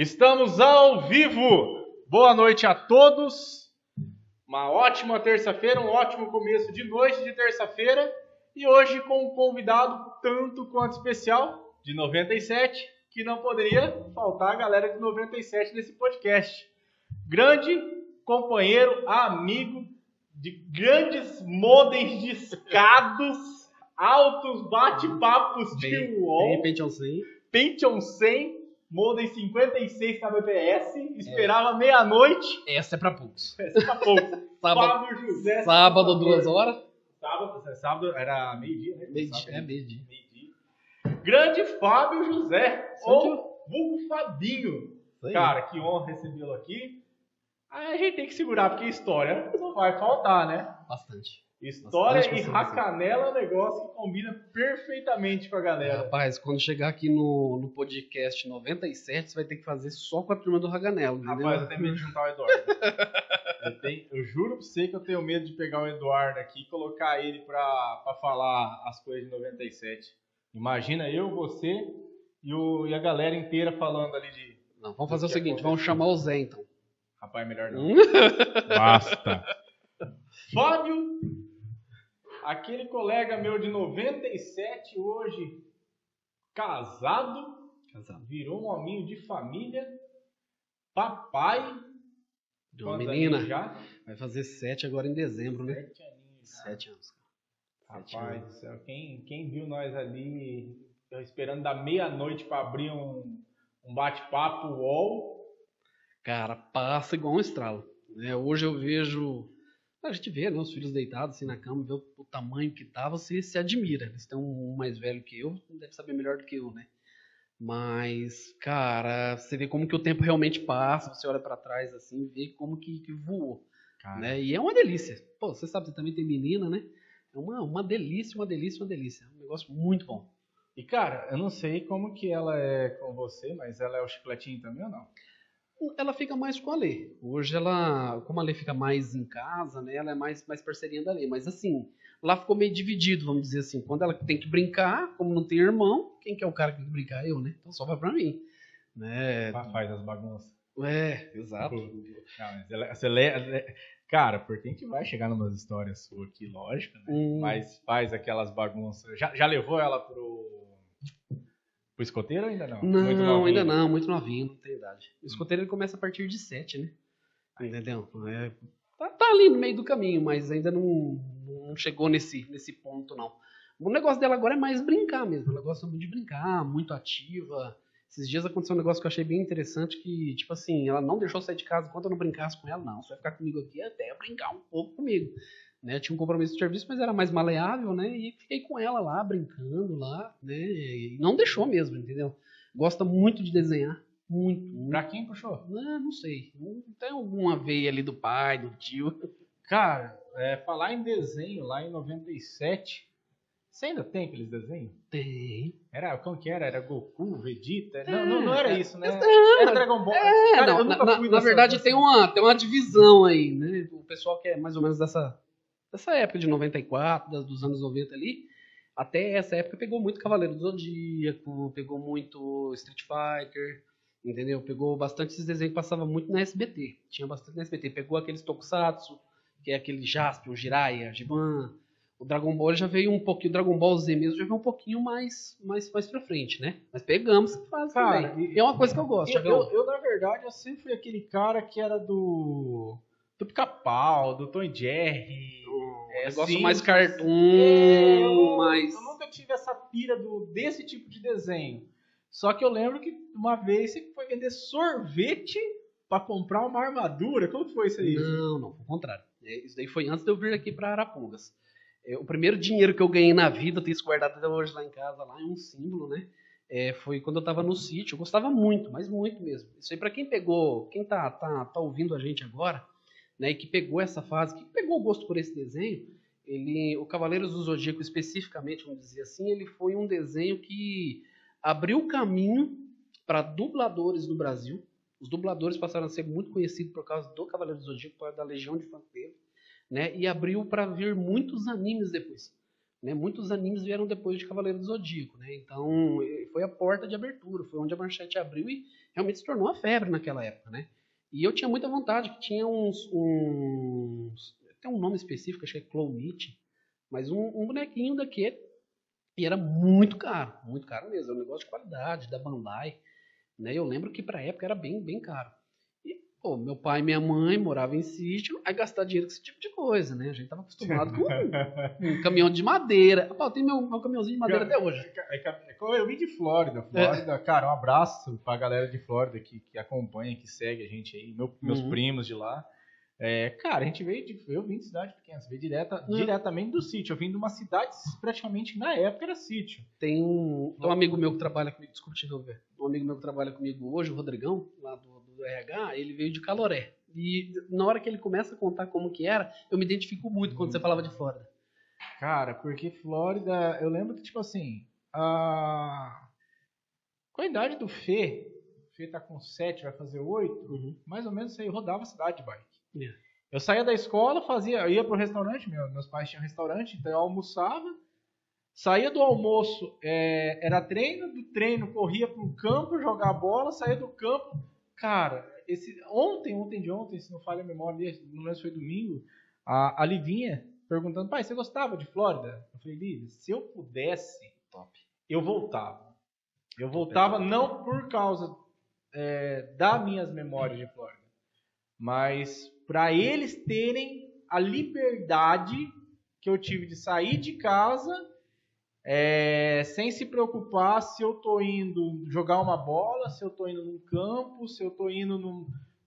Estamos ao vivo! Boa noite a todos. Uma ótima terça-feira, um ótimo começo de noite de terça-feira. E hoje com um convidado tanto quanto especial, de 97, que não poderia faltar a galera de 97 nesse podcast. Grande companheiro, amigo, de grandes modems discados, altos bate-papos de UOL. Pentium 100. Modem 56 kbps, esperava meia-noite. Essa é pra poucos. Fábio José. Sábado, 2 horas. Sábado era meio-dia, né? Meio-dia. Grande Fábio José, ou vulgo Fabinho. Sim. Cara, que honra recebê-lo aqui. Aí a gente tem que segurar, porque história não vai faltar, né? Bastante. História e racanela é um negócio que combina perfeitamente com a galera. Rapaz, quando chegar aqui no podcast 97, você vai ter que fazer só com a turma do Raganelo, entendeu? Rapaz, eu tenho medo de juntar o Eduardo. Eu juro pra você que eu tenho medo de pegar o Eduardo aqui e colocar ele pra falar as coisas de 97. Imagina eu, você e a galera inteira falando ali de... Não, vamos fazer o seguinte, vamos chamar o Zé, então. Rapaz, melhor não. Basta. Fábio... Aquele colega meu de 97, hoje casado, virou um hominho de família, papai de uma menina, já? Vai fazer 7 agora em dezembro, né? 7 aninhos. 7 anos. Rapaz do céu, quem viu nós ali esperando da meia-noite para abrir um bate-papo UOL? Cara, passa igual um estralo. Né? Hoje eu vejo... A gente vê, né, os filhos deitados assim na cama, vê o tamanho que tá, você se admira. Eles têm um mais velho que eu, deve saber melhor do que eu, né? Mas, cara, você vê como que o tempo realmente passa, você olha pra trás assim, vê como que voou. Né? E é uma delícia. Pô, você sabe, você também tem menina, né? É uma delícia. É um negócio muito bom. E, cara, eu não sei como que ela é com você, mas ela é o chicletinho também ou não? Ela fica mais com a Lê. Hoje como a Lê fica mais em casa, né? Ela é mais parceirinha da Lê. Mas assim, lá ficou meio dividido, vamos dizer assim. Quando ela tem que brincar, como não tem irmão, quem que é o cara que tem que brincar? Eu, né? Então só vai pra mim. Né? Faz as bagunças. Exato. Cara, porque a gente vai chegar numas histórias suas aqui, lógico, né? Mas faz aquelas bagunças. Já levou ela pro escoteiro ou ainda não? Não, ainda não, muito novinho, não tem idade. O escoteiro ele começa a partir de 7, né? Entendeu? Tá ali no meio do caminho, mas ainda não chegou nesse ponto, não. O negócio dela agora é mais brincar mesmo. Ela gosta muito de brincar, muito ativa. Esses dias aconteceu um negócio que eu achei bem interessante, que, tipo assim, ela não deixou eu sair de casa enquanto eu não brincasse com ela, não. Você vai ficar comigo aqui até brincar um pouco comigo. Né, tinha um compromisso de serviço, mas era mais maleável, né? E fiquei com ela lá, brincando lá, né? E não deixou mesmo, entendeu? Gosta muito de desenhar, muito. Pra quem puxou? Não sei. Não tem alguma veia ali do pai, do tio. Cara, falar em desenho lá em 97, você ainda tem aqueles desenhos? Tem. Como que era? Era Goku, Vegeta? Não era isso, né? Era Dragon Ball. Cara, na verdade tem uma divisão aí, né? O pessoal que é mais ou menos dessa época de 94, dos anos 90 ali, até essa época pegou muito Cavaleiro do Zodíaco, pegou muito Street Fighter, entendeu? Pegou bastante esses desenhos que passavam muito na SBT. Tinha bastante na SBT. Pegou aqueles Tokusatsu, que é aquele Jaspion, Jiraiya, Giban. O Dragon Ball já veio um pouquinho, o Dragon Ball Z mesmo já veio um pouquinho mais pra frente, né? Mas pegamos essa fase também. É uma coisa que eu gosto. Eu, na verdade, eu sempre fui aquele cara que era do Pica-Pau, do Tom e Jerry. Negócio mais cartoon, mais... Eu nunca tive essa pira desse tipo de desenho. Só que eu lembro que uma vez você foi vender sorvete pra comprar uma armadura. Como que foi isso aí? Não, foi o contrário. Isso daí foi antes de eu vir aqui pra Arapongas. O primeiro dinheiro que eu ganhei na vida, eu tenho isso guardado até hoje lá em casa, lá é um símbolo, né? Foi quando eu tava no sítio. Eu gostava muito, mas muito mesmo. Isso aí pra quem pegou, quem tá ouvindo a gente agora, né, e que pegou essa fase, que pegou o gosto por esse desenho, o Cavaleiros do Zodíaco especificamente, vamos dizer assim, ele foi um desenho que abriu o caminho para dubladores no Brasil. Os dubladores passaram a ser muito conhecidos por causa do Cavaleiros do Zodíaco, por causa da Legião de Fã que teve, né, e abriu para vir muitos animes depois. né? Muitos animes vieram depois de Cavaleiro do Zodíaco, né? Então, foi a porta de abertura, foi onde a Manchete abriu e realmente se tornou uma febre naquela época, né? E eu tinha muita vontade, que tinha tem um nome específico, acho que é Clonite, mas um bonequinho daquele, e era muito caro mesmo, é um negócio de qualidade, da Bandai, né? Eu lembro que pra época era bem, bem caro. E, pô, meu pai e minha mãe moravam em sítio, aí gastar dinheiro com esse tipo de coisa, né? A gente tava acostumado com um caminhão de madeira. Pô, eu tenho meu caminhãozinho de madeira até hoje. Eu vim de Flórida. Cara, um abraço pra galera de Flórida que acompanha, que segue a gente aí, meus primos de lá. Cara, a gente eu vim de cidade pequena, você veio diretamente do sítio. Eu vim de uma cidade, praticamente na época era sítio. Tem um amigo meu que trabalha comigo, desculpa te interromper, um amigo meu que trabalha comigo hoje, o Rodrigão, lá do RH, ele veio de Caloré. E na hora que ele começa a contar como que era, eu me identifico muito quando você falava de Flórida. Cara, porque Flórida, eu lembro que, tipo assim, com a idade do Fê tá com 7, vai fazer 8, mais ou menos, você rodava a cidade de bike. Yeah. Eu saía da escola, ia pro restaurante, meus pais tinham restaurante, então eu almoçava, saía do almoço, era treino, do treino corria pro campo jogar bola, saía do campo, cara, ontem, se não falha a memória, não lembro se foi domingo, a Livinha perguntando, pai, você gostava de Flórida? Eu falei, Liv, se eu pudesse, eu voltava. Eu voltava não por causa das minhas memórias de Flórida, mas para eles terem a liberdade que eu tive de sair de casa sem se preocupar se eu tô indo jogar uma bola, se eu tô indo num campo, se eu tô indo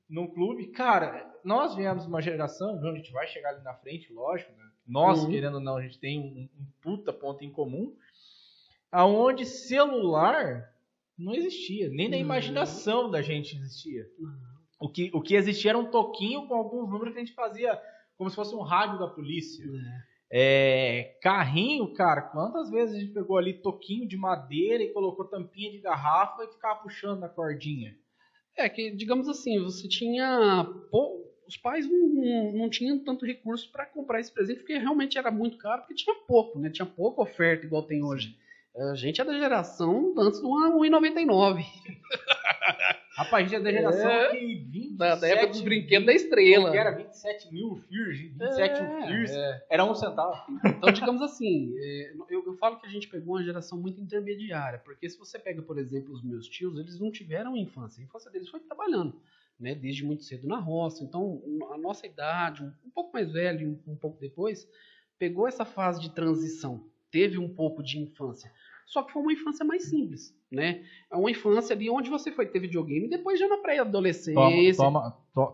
num clube. Cara, nós viemos de uma geração, a gente vai chegar ali na frente, lógico, né? Nós, querendo ou não, a gente tem um puta ponto em comum, aonde celular não existia, nem na imaginação da gente existia. O que existia era um toquinho com alguns números que a gente fazia como se fosse um rádio da polícia. Carrinho, cara, quantas vezes a gente pegou ali toquinho de madeira e colocou tampinha de garrafa e ficava puxando na cordinha? Que, digamos assim, você tinha... os pais não tinham tanto recurso para comprar esse presente, porque realmente era muito caro, porque tinha pouco, né? Tinha pouca oferta igual tem hoje. A gente é da geração antes do 1,99. Rapaz, a gente é da geração que 27... Da época dos brinquedos da Estrela. Que era 27 mil FIRS, 27 FIRS, era 1 centavo. Então, digamos assim, eu falo que a gente pegou uma geração muito intermediária, porque se você pega, por exemplo, os meus tios, eles não tiveram infância. A infância deles foi trabalhando, né, desde muito cedo na roça. Então, a nossa idade, um pouco mais velho, um pouco depois, pegou essa fase de transição, teve um pouco de infância. Só que foi uma infância mais simples, né? É uma infância ali onde você foi ter videogame, depois já na pré-adolescência.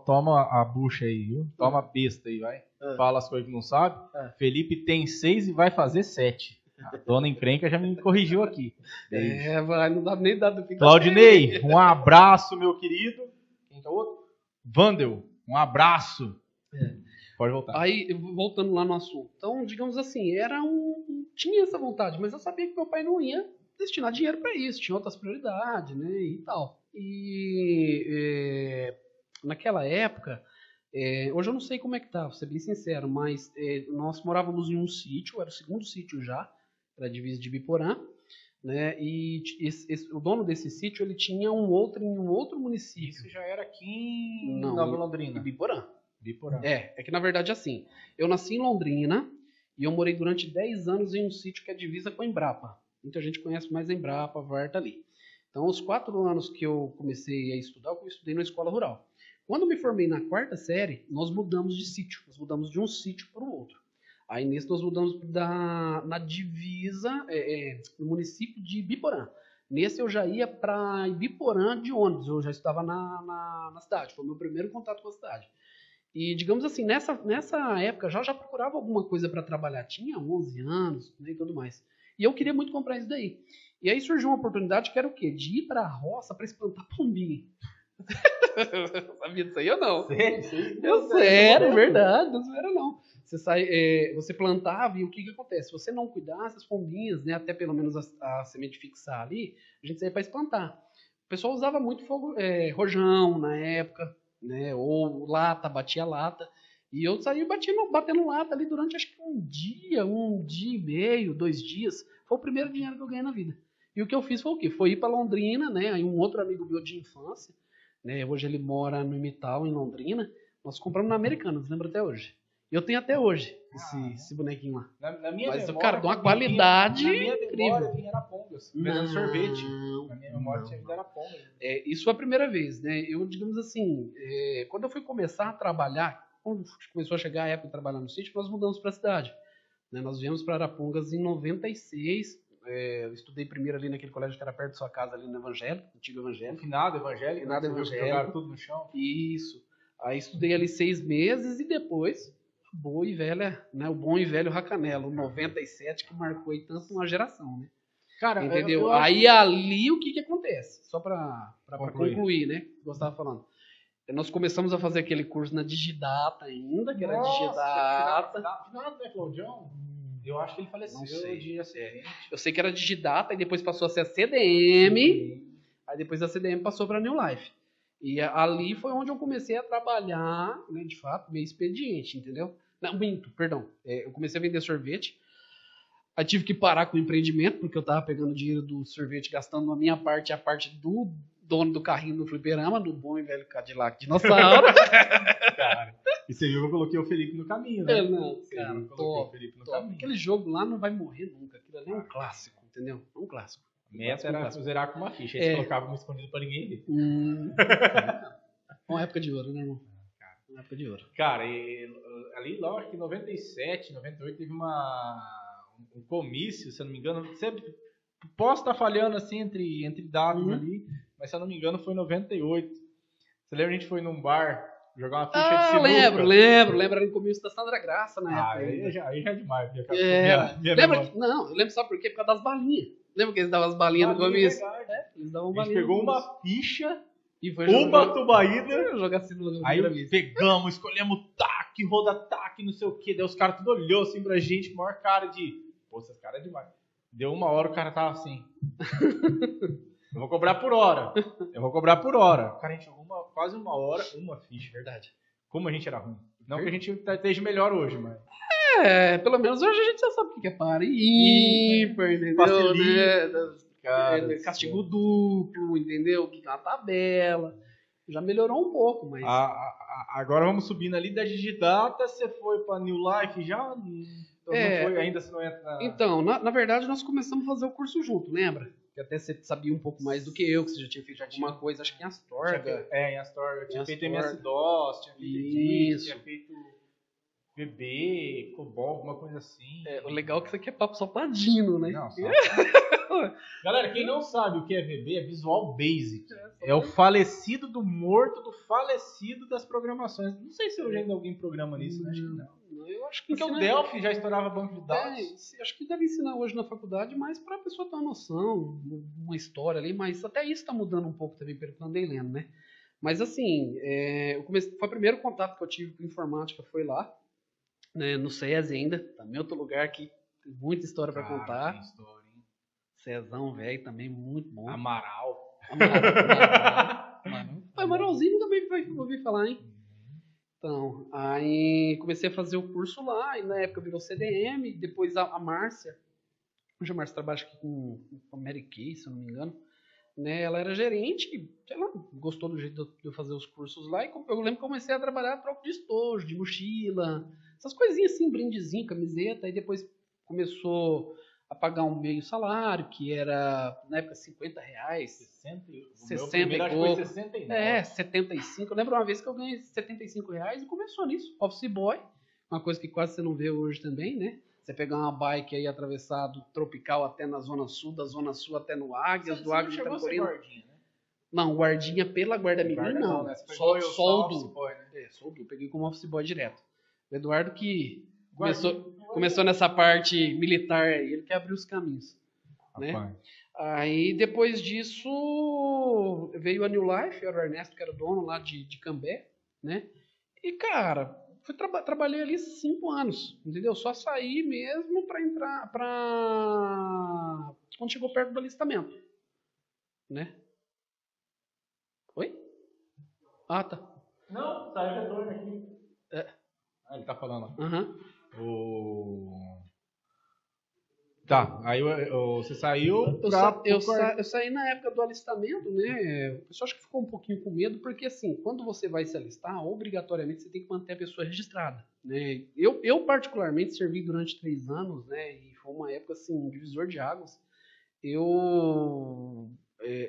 Toma a bucha aí, viu? Toma a besta aí, vai. Fala as coisas que não sabe. Felipe tem 6 e vai fazer 7. A dona encrenca já me corrigiu aqui. Não dá nem dado do Claudinei, um abraço, meu querido. Quem tá outro? Vandel, um abraço. Pode voltar. Aí, voltando lá no assunto. Então, digamos assim, tinha essa vontade, mas eu sabia que meu pai não ia destinar dinheiro para isso, tinha outras prioridades, né, e tal. E naquela época, hoje eu não sei como é que tá, vou ser bem sincero, mas nós morávamos em um sítio, era o segundo sítio já, era a divisa de Biporã, né, e o dono desse sítio, ele tinha um outro município. Isso já era aqui em Nova Londrina. Em Biporã. Biporã. É que na verdade assim, eu nasci em Londrina e eu morei durante 10 anos em um sítio que é divisa com a Embrapa. Muita gente conhece mais a Embrapa, a Varta ali. Então, os 4 anos que eu comecei a estudar, eu estudei na escola rural. Quando eu me formei na 4ª série, nós mudamos de sítio. Nós mudamos de um sítio para o outro. Aí, nesse, nós mudamos na divisa, no município de Ibiporã. Nesse, eu já ia para Ibiporã de ônibus. Eu já estava na cidade. Foi o meu primeiro contato com a cidade. E, digamos assim, nessa época, já procurava alguma coisa para trabalhar. Tinha 11 anos, né, e tudo mais. E eu queria muito comprar isso daí. E aí surgiu uma oportunidade que era o quê? De ir para a roça para espantar pombinho. Sabia disso aí ou não? Sério, verdade, não era não. Você plantava e o que acontece? Se você não cuidasse as pombinhas, né, até pelo menos a semente fixar ali, a gente saía para espantar. O pessoal usava muito rojão na época, né, ou lata, batia lata. E eu saí batendo lata ali durante acho que um dia e meio, 2 dias. Foi o primeiro dinheiro que eu ganhei na vida. E o que eu fiz foi o quê? Foi ir para Londrina, né? Aí um outro amigo meu de infância, né? Hoje ele mora no Imital, em Londrina. Nós compramos na Americanas, lembro até hoje. Eu tenho até hoje esse bonequinho lá. Na minha Mas, memória, cara, de uma qualidade na minha incrível. memória vinha Arapongas, vendendo sorvete. Na minha memória tinha vindo Arapongas. Isso foi a primeira vez, né? Eu, digamos assim, quando eu fui começar a trabalhar, quando começou a chegar a época de trabalhar no sítio, nós mudamos para a cidade. Né? Nós viemos para Arapongas em 96. Eu estudei primeiro ali naquele colégio que era perto da sua casa, ali no Evangélico, antigo Evangélico. Finado Evangélico. Finado Evangélico. Jogaram tudo no chão. Isso. Aí estudei ali 6 meses e depois boa e velha, né, o bom e velho Racanelo, 97, que marcou aí tanto uma geração, né? Cara, entendeu? Aí ali o que acontece? Só para concluir, né? Que eu estava falando. Nós começamos a fazer aquele curso na Digidata ainda, que era Digidata. Finado, né, Claudião? Eu acho que ele faleceu. Não sei. De acidente. Eu sei que era Digidata e depois passou a ser a CDM. Aí depois a CDM passou para New Life. E ali foi onde eu comecei a trabalhar, né, de fato, meio expediente, entendeu? Não, minto, perdão. Eu comecei a vender sorvete. Aí tive que parar com o empreendimento, porque eu tava pegando dinheiro do sorvete, gastando a minha parte e a parte do dono do carrinho do fliperama, do bom e velho Cadillac dinossauro. Cara, e você viu que eu coloquei o Felipe no caminho, né? Não, cara, o Felipe no caminho. Aquele jogo lá não vai morrer nunca. Aquilo ali é um clássico, entendeu? É um clássico. A meta era zerar com uma ficha. Aí você colocava uma escondida pra ninguém ver. Uma época de ouro, né, irmão? Uma época de ouro. Cara, ali, logo que em 97, 98, teve um comício, se eu não me engano. Posso estar falhando assim entre dados ali, mas se eu não me engano foi em 98. Você lembra, a gente foi num bar jogar uma ficha de sinuca? Lembro. Era no comício da Sandra Graça, né? Aí já é demais. Não, eu lembro, sabe por quê? Por causa das balinhas. Lembra que eles davam as balinhas no comício? Eles davam balinhas. A gente pegou uma ficha, e foi uma tubaína, jogar sinuca. Aí pegamos, escolhemos taque, roda taque, não sei o que. Daí os caras tudo olhou assim pra gente, com a maior cara de... Pô, esses caras é demais. Deu 1 hora, o cara tava assim... Eu vou cobrar por hora. Cara, a gente jogou quase 1 hora, uma ficha. Verdade. Como a gente era ruim. Não que a gente esteja melhor hoje, mas... Pelo menos hoje a gente já sabe o que é par e ímpar, entendeu? Né? Castigo duplo, entendeu? Que tá na tabela. Já melhorou um pouco, mas... Agora vamos subindo ali da Digidata, você foi pra New Life já? Não foi ainda, se não entra na... Então, na verdade, nós começamos a fazer o curso junto, lembra? Que até você sabia um pouco mais do que eu, que você já tinha feito alguma coisa, acho que em Astorga. Em Astorga. Eu tinha feito MS-DOS, tinha feito tinha feito VB, COBOL, alguma coisa assim. O legal é que isso aqui é papo só padino, né? Não, Galera, quem não sabe o que é VB, é Visual Basic. É o falecido do morto, do falecido das programações. Não sei se hoje ainda alguém programa nisso, né? Acho que não. Eu acho que porque o Delphi já estourava banco de dados. Acho que deve ensinar hoje na faculdade, mas para a pessoa ter uma noção, uma história ali, mas até isso está mudando um pouco também pelo que eu andei lendo, né? Mas assim, foi o primeiro contato que eu tive com informática, foi lá, né, no SESI ainda, também outro lugar que tem muita história para contar. Tem história, hein? Cezão, velho, também muito bom. Amaral. Amaralzinho também vai ouvir falar, hein? Então, aí comecei a fazer o curso lá, e na época virou CDM, depois a Márcia, hoje a Márcia trabalha aqui com a Mary Kay, se eu não me engano, né, ela era gerente, sei lá, gostou do jeito de eu fazer os cursos lá, e eu lembro que comecei a trabalhar troco de estojo, de mochila, essas coisinhas assim, brindezinho, camiseta, aí depois começou a pagar um meio salário, que era, na época, R$50. 60 e pouco. Foi 69. 75. Eu lembro uma vez que eu ganhei R$75 e começou nisso. Office Boy, uma coisa que quase você não vê hoje também, né? Você pegar uma bike aí, atravessar do Tropical até na Zona Sul, da Zona Sul até no Águias, do Águias de Tamborino. Guardinha, né? Não, guardinha pela Guarda Mirim, não. Né? Soldo. Né? Soldo, eu peguei como Office Boy direto. O Eduardo que... Começou nessa parte militar aí, ele que abriu os caminhos, né? Aí depois disso veio a New Life, era o Ernesto que era dono lá de Cambé, né? E cara, trabalhei ali 5 anos, entendeu? Só saí mesmo para entrar quando chegou perto do alistamento, né? Oi? Ah, tá. Não, saiu retorno aqui. Ele tá falando. Aham. Tá, aí você saiu Eu saí na época do alistamento, né? O pessoal acho que ficou um pouquinho com medo, porque assim, quando você vai se alistar, obrigatoriamente você tem que manter a pessoa registrada, né? Eu particularmente servi durante 3 anos, né? E foi uma época assim, um divisor de águas.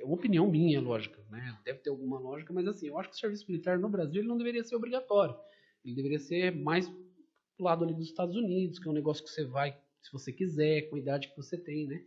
Uma opinião minha, lógica, né? Deve ter alguma lógica, mas assim, eu acho que o serviço militar no Brasil ele não deveria ser obrigatório. Ele deveria ser mais do lado ali dos Estados Unidos, que é um negócio que você vai, se você quiser, com a idade que você tem, né?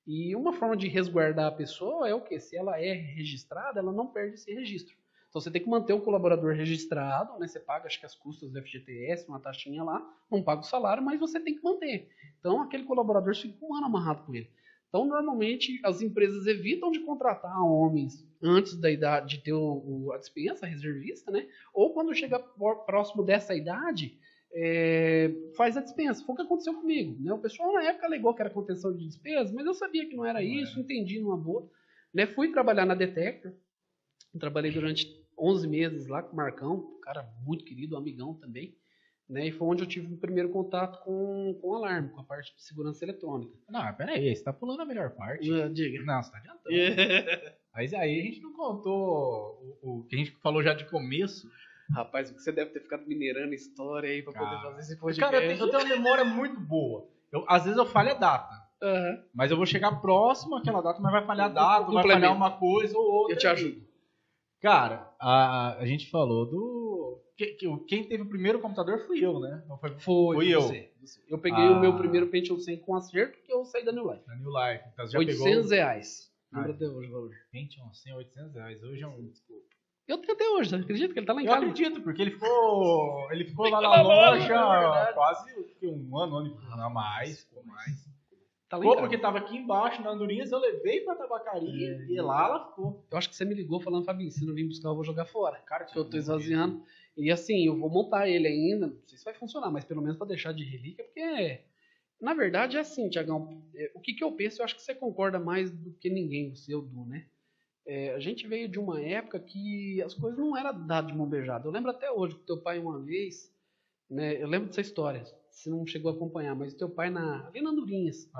E uma forma de resguardar a pessoa é o quê? Se ela é registrada, ela não perde esse registro. Então você tem que manter o colaborador registrado, né? Você paga, acho que as custas do FGTS, uma taxinha lá, não paga o salário, mas você tem que manter. Então aquele colaborador fica um ano amarrado com ele. Então, normalmente, as empresas evitam de contratar homens antes da idade de ter a dispensa, a reservista, né? Ou quando chega próximo dessa idade, faz a dispensa. Foi o que aconteceu comigo, né? O pessoal na época alegou que era contenção de despesas, mas eu sabia que não era isso, entendi numa boa. Né? Fui trabalhar na Detector, trabalhei durante 11 meses lá com o Marcão, um cara muito querido, um amigão também. Né, e foi onde eu tive o primeiro contato com o alarme, com a parte de segurança eletrônica. Não, peraí, você tá pulando a melhor parte. Diga. Não, você tá adiantando. Mas aí a gente não contou o que a gente falou já de começo. Rapaz, você deve ter ficado minerando história aí pra poder fazer esse podcast. Cara, eu tenho uma memória muito boa. Às vezes eu falho a data. Uhum. Mas eu vou chegar próximo àquela data, mas vai falhar a data, vai falhar uma coisa ou outra. Eu te ajudo. Cara, a gente falou quem teve o primeiro computador fui eu, né? Não foi eu. Você. Eu peguei o meu primeiro Pentium 100 com acerto, que eu saí da New Life. Da New Life. Então, já R$800. Lembra até hoje o valor. Pentium 100, R$800. Hoje é um... Desculpa. Eu tenho até hoje, acredito que ele tá lá em casa. Eu acredito, porque ele ficou lá na loja quase um ano a mais. Ficou mais. Tá lá porque tava aqui embaixo, na Andorinhas, eu levei pra tabacaria e lá ela ficou. Eu acho que você me ligou falando, Fabinho, se não vir buscar, eu vou jogar fora. Cara, que eu tô esvaziando. E assim, eu vou montar ele ainda, não sei se vai funcionar, mas pelo menos pra deixar de relíquia, porque, na verdade, é assim, Tiagão, o que eu penso, eu acho que você concorda mais do que ninguém, você, o Du, né? A gente veio de uma época que as coisas não eram dadas de mão beijada. Eu lembro até hoje que teu pai uma vez, né, eu lembro dessa história, você não chegou a acompanhar, mas o teu pai ali na Andorinhas,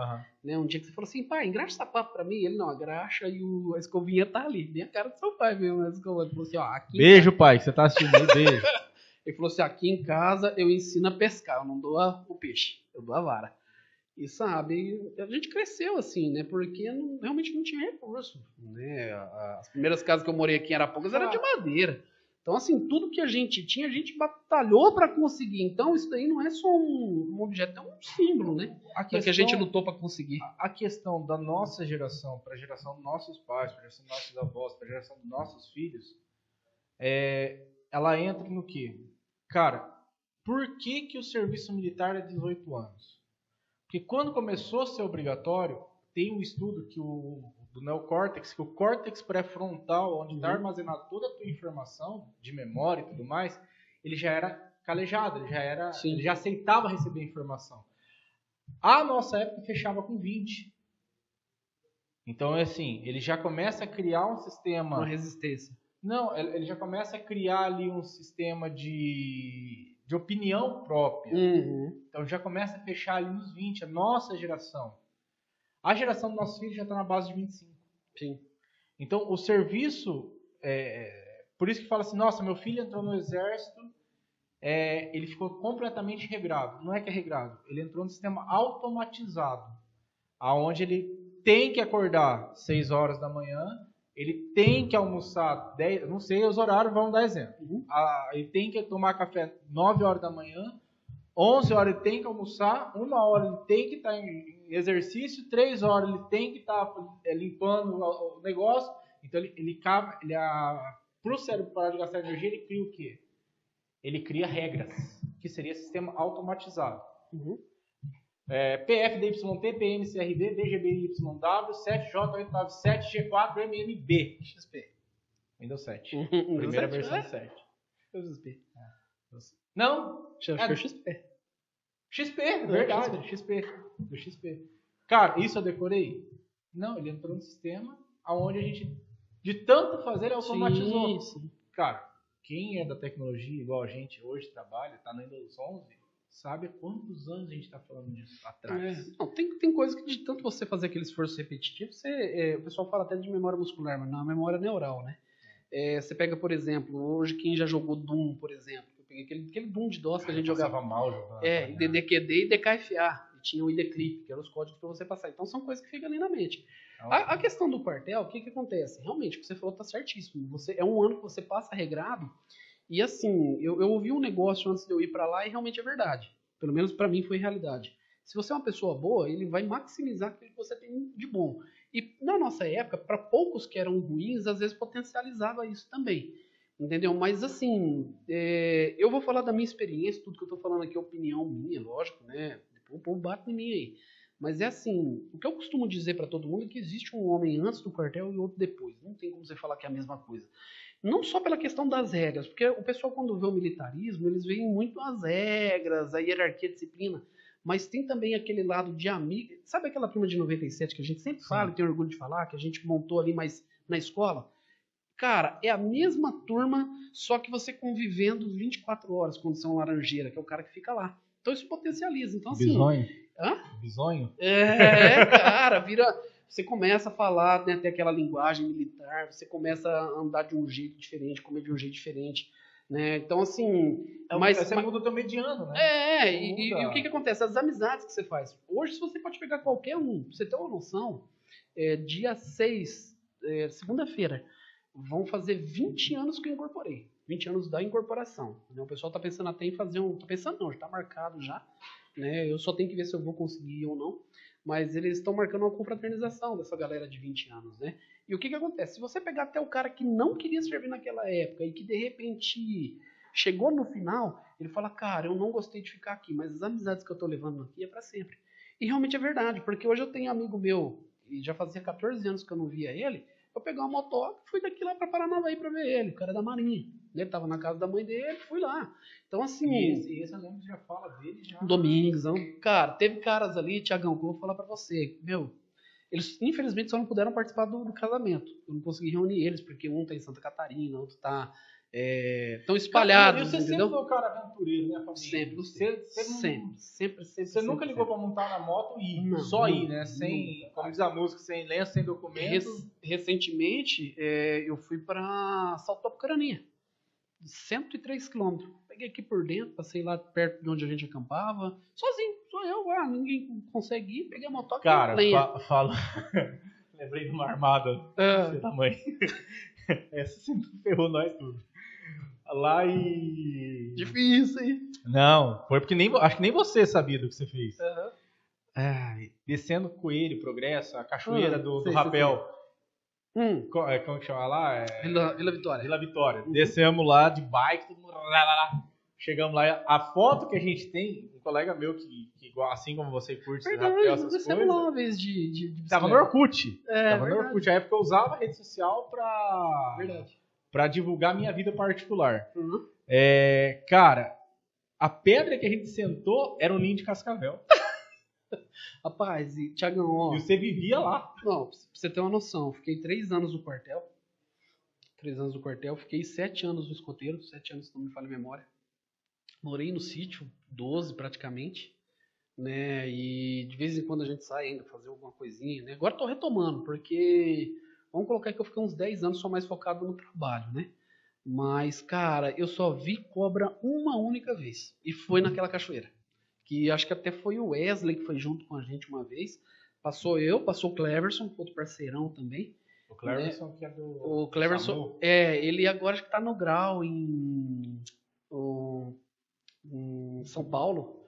né, um dia que você falou assim, pai, engraxa o sapato pra mim, ele não, agraxa e a escovinha tá ali, bem a cara do seu pai mesmo, a escova. Ele falou assim, ó, aqui beijo, pai, que você tá assistindo aí, beijo. Ele falou assim, aqui em casa eu ensino a pescar, eu não dou o peixe, eu dou a vara. E sabe, a gente cresceu assim, né? Porque realmente não tinha recurso, né? As primeiras casas que eu morei aqui em Arapongas eram de madeira. Então, assim, tudo que a gente tinha, a gente batalhou para conseguir. Então, isso daí não é só um objeto, é um símbolo, né? Que a gente lutou para conseguir. A questão da nossa geração, para a geração dos nossos pais, para a geração dos nossos avós, para a geração dos nossos filhos, ela entra no quê? Cara, por que o serviço militar é 18 anos? Porque quando começou a ser obrigatório, tem um estudo do neocórtex, que o córtex pré-frontal, onde está armazenada toda a tua informação de memória e tudo mais, ele já era calejado, ele já aceitava receber informação. A nossa época fechava com 20. Então, assim, ele já começa a criar um sistema... Uma resistência. Não, ele já começa a criar ali um sistema de opinião própria. Então já começa a fechar ali nos 20, a nossa geração. A geração dos nossos filhos já está na base de 25. Sim. Então o serviço, por isso que fala assim, nossa, meu filho entrou no exército, ele ficou completamente regrado. Não é que é regrado, ele entrou no sistema automatizado, aonde ele tem que acordar 6 horas da manhã, ele tem que almoçar 10, não sei os horários, vamos dar exemplo. Ele tem que tomar café 9 horas da manhã, 11 horas ele tem que almoçar, 1 hora ele tem que estar em exercício, 3 horas ele tem que estar limpando o negócio. Então para o cérebro parar de gastar energia, ele cria o quê? Ele cria regras, que seria sistema automatizado. PFDYT, PNCRD, DGBYW, 7J897, G4, MMB. XP. Windows 7. Primeira versão 7. XP. Não. Acho que é XP. XP, verdade. XP. Do XP. Cara, isso eu decorei? Não, ele entrou no sistema onde a gente, de tanto fazer, ele automatizou. Sim. Cara, quem é da tecnologia, igual a gente hoje trabalha, tá no Windows 11, sabe há quantos anos a gente está falando disso atrás. Não, tem coisa que de tanto você fazer aquele esforço repetitivo, o pessoal fala até de memória muscular, mas não é memória neural, né? Você pega, por exemplo, hoje quem já jogou Doom, por exemplo, eu peguei aquele Doom de DOS que a gente jogava mal jogando. DDQD e DKFA, e tinha o IDClip, que eram os códigos para você passar. Então são coisas que ficam ali na mente. A questão do quartel, o que acontece? Realmente, o que você falou tá certíssimo. É um ano que você passa regrado, e assim, eu ouvi um negócio antes de eu ir para lá e realmente é verdade. Pelo menos para mim foi realidade. Se você é uma pessoa boa, ele vai maximizar aquilo que você tem de bom. E na nossa época, para poucos que eram ruins, às vezes potencializava isso também. Entendeu? Mas assim, eu vou falar da minha experiência, tudo que eu estou falando aqui é opinião minha, lógico, né? O povo bate em mim aí. Mas é assim, o que eu costumo dizer para todo mundo é que existe um homem antes do quartel e outro depois. Não tem como você falar que é a mesma coisa. Não só pela questão das regras, porque o pessoal quando vê o militarismo, eles veem muito as regras, a hierarquia, a disciplina, mas tem também aquele lado de amigo. Sabe aquela turma de 97 que a gente sempre fala e tem orgulho de falar, que a gente montou ali mais na escola? Cara, é a mesma turma, só que você convivendo 24 horas quando são laranjeira, que é o cara que fica lá. Então isso potencializa. Então, assim, Bisonho? Hã? Bisonho? Cara, vira... Você começa a falar, né, ter aquela linguagem militar, você começa a andar de um jeito diferente, comer de um jeito diferente, né? Então, assim... Você muda o teu mediano, né? E o que acontece? As amizades que você faz. Hoje, se você pode pegar qualquer um, pra você ter uma noção, dia 6, segunda-feira, vão fazer 20 anos que eu incorporei. 20 anos da incorporação. Né? O pessoal tá pensando até em fazer um... Tá pensando não, já tá marcado já. Né? Eu só tenho que ver se eu vou conseguir ou não. Mas eles estão marcando uma confraternização dessa galera de 20 anos, né? E o que acontece? Se você pegar até o cara que não queria servir naquela época e que de repente chegou no final, ele fala, cara, eu não gostei de ficar aqui, mas as amizades que eu tô levando aqui é para sempre. E realmente é verdade, porque hoje eu tenho amigo meu, e já fazia 14 anos que eu não via ele, eu peguei uma moto e fui daqui lá para Paranavaí para ver ele, o cara da Marinha. Ele tava na casa da mãe dele, fui lá. Então, assim... Esse eu lembro que já fala dele já... Domingos, não. Cara, teve caras ali, Tiagão, que eu vou falar pra você. Meu, eles infelizmente só não puderam participar do casamento. Eu não consegui reunir eles, porque um tá em Santa Catarina, outro tá... Tão espalhados, você entendeu? sempre foi o cara aventureiro, né, família? Sempre. Você nunca ligou pra montar na moto e ir? Não, só ir, né? Sem, como diz a música, sem lenço, sem documento. Recentemente, eu fui pra Salto Apucarania. 103 quilômetros. Peguei aqui por dentro, passei lá perto de onde a gente acampava. Sozinho, só eu, ninguém consegue ir. Peguei a motoca. Cara, fala. Lembrei de uma armada desse tamanho. Essa sim ferrou nós tudo. Lá e... Difícil, hein? Não, foi porque acho que nem você sabia do que você fez. Descendo Coelho, Progresso, a cachoeira do Rapel. Como que chama lá? Vila Vitória. Vila Vitória. Descemos lá de bike, todo mundo lá. Chegamos lá. A foto que a gente tem, um colega meu que assim como você curte rapel, essas coisas. Lá uma vez de tava no Orkut. Tava verdade. no Orkut. A época eu usava a rede social pra divulgar minha vida particular. Uhum. Cara, a pedra que a gente sentou era um ninho de cascavel. Rapaz, e Thiagão, ó... E você vivia lá. Não, pra você ter uma noção, eu fiquei 3 anos no quartel. 3 anos no quartel, fiquei 7 anos no escoteiro, 7 anos, se não me falha a memória. Morei no sítio, 12 praticamente, né? E de vez em quando a gente sai ainda fazer alguma coisinha, né? Agora tô retomando, porque vamos colocar que eu fiquei uns 10 anos só mais focado no trabalho, né? Mas, cara, eu só vi cobra uma única vez, e foi naquela cachoeira. Que acho que até foi o Wesley que foi junto com a gente uma vez. Passou o Cleverson, outro parceirão também. O Cleverson, né? Que é do... O Cleverson, Samu. ele agora acho que tá no grau em São Paulo.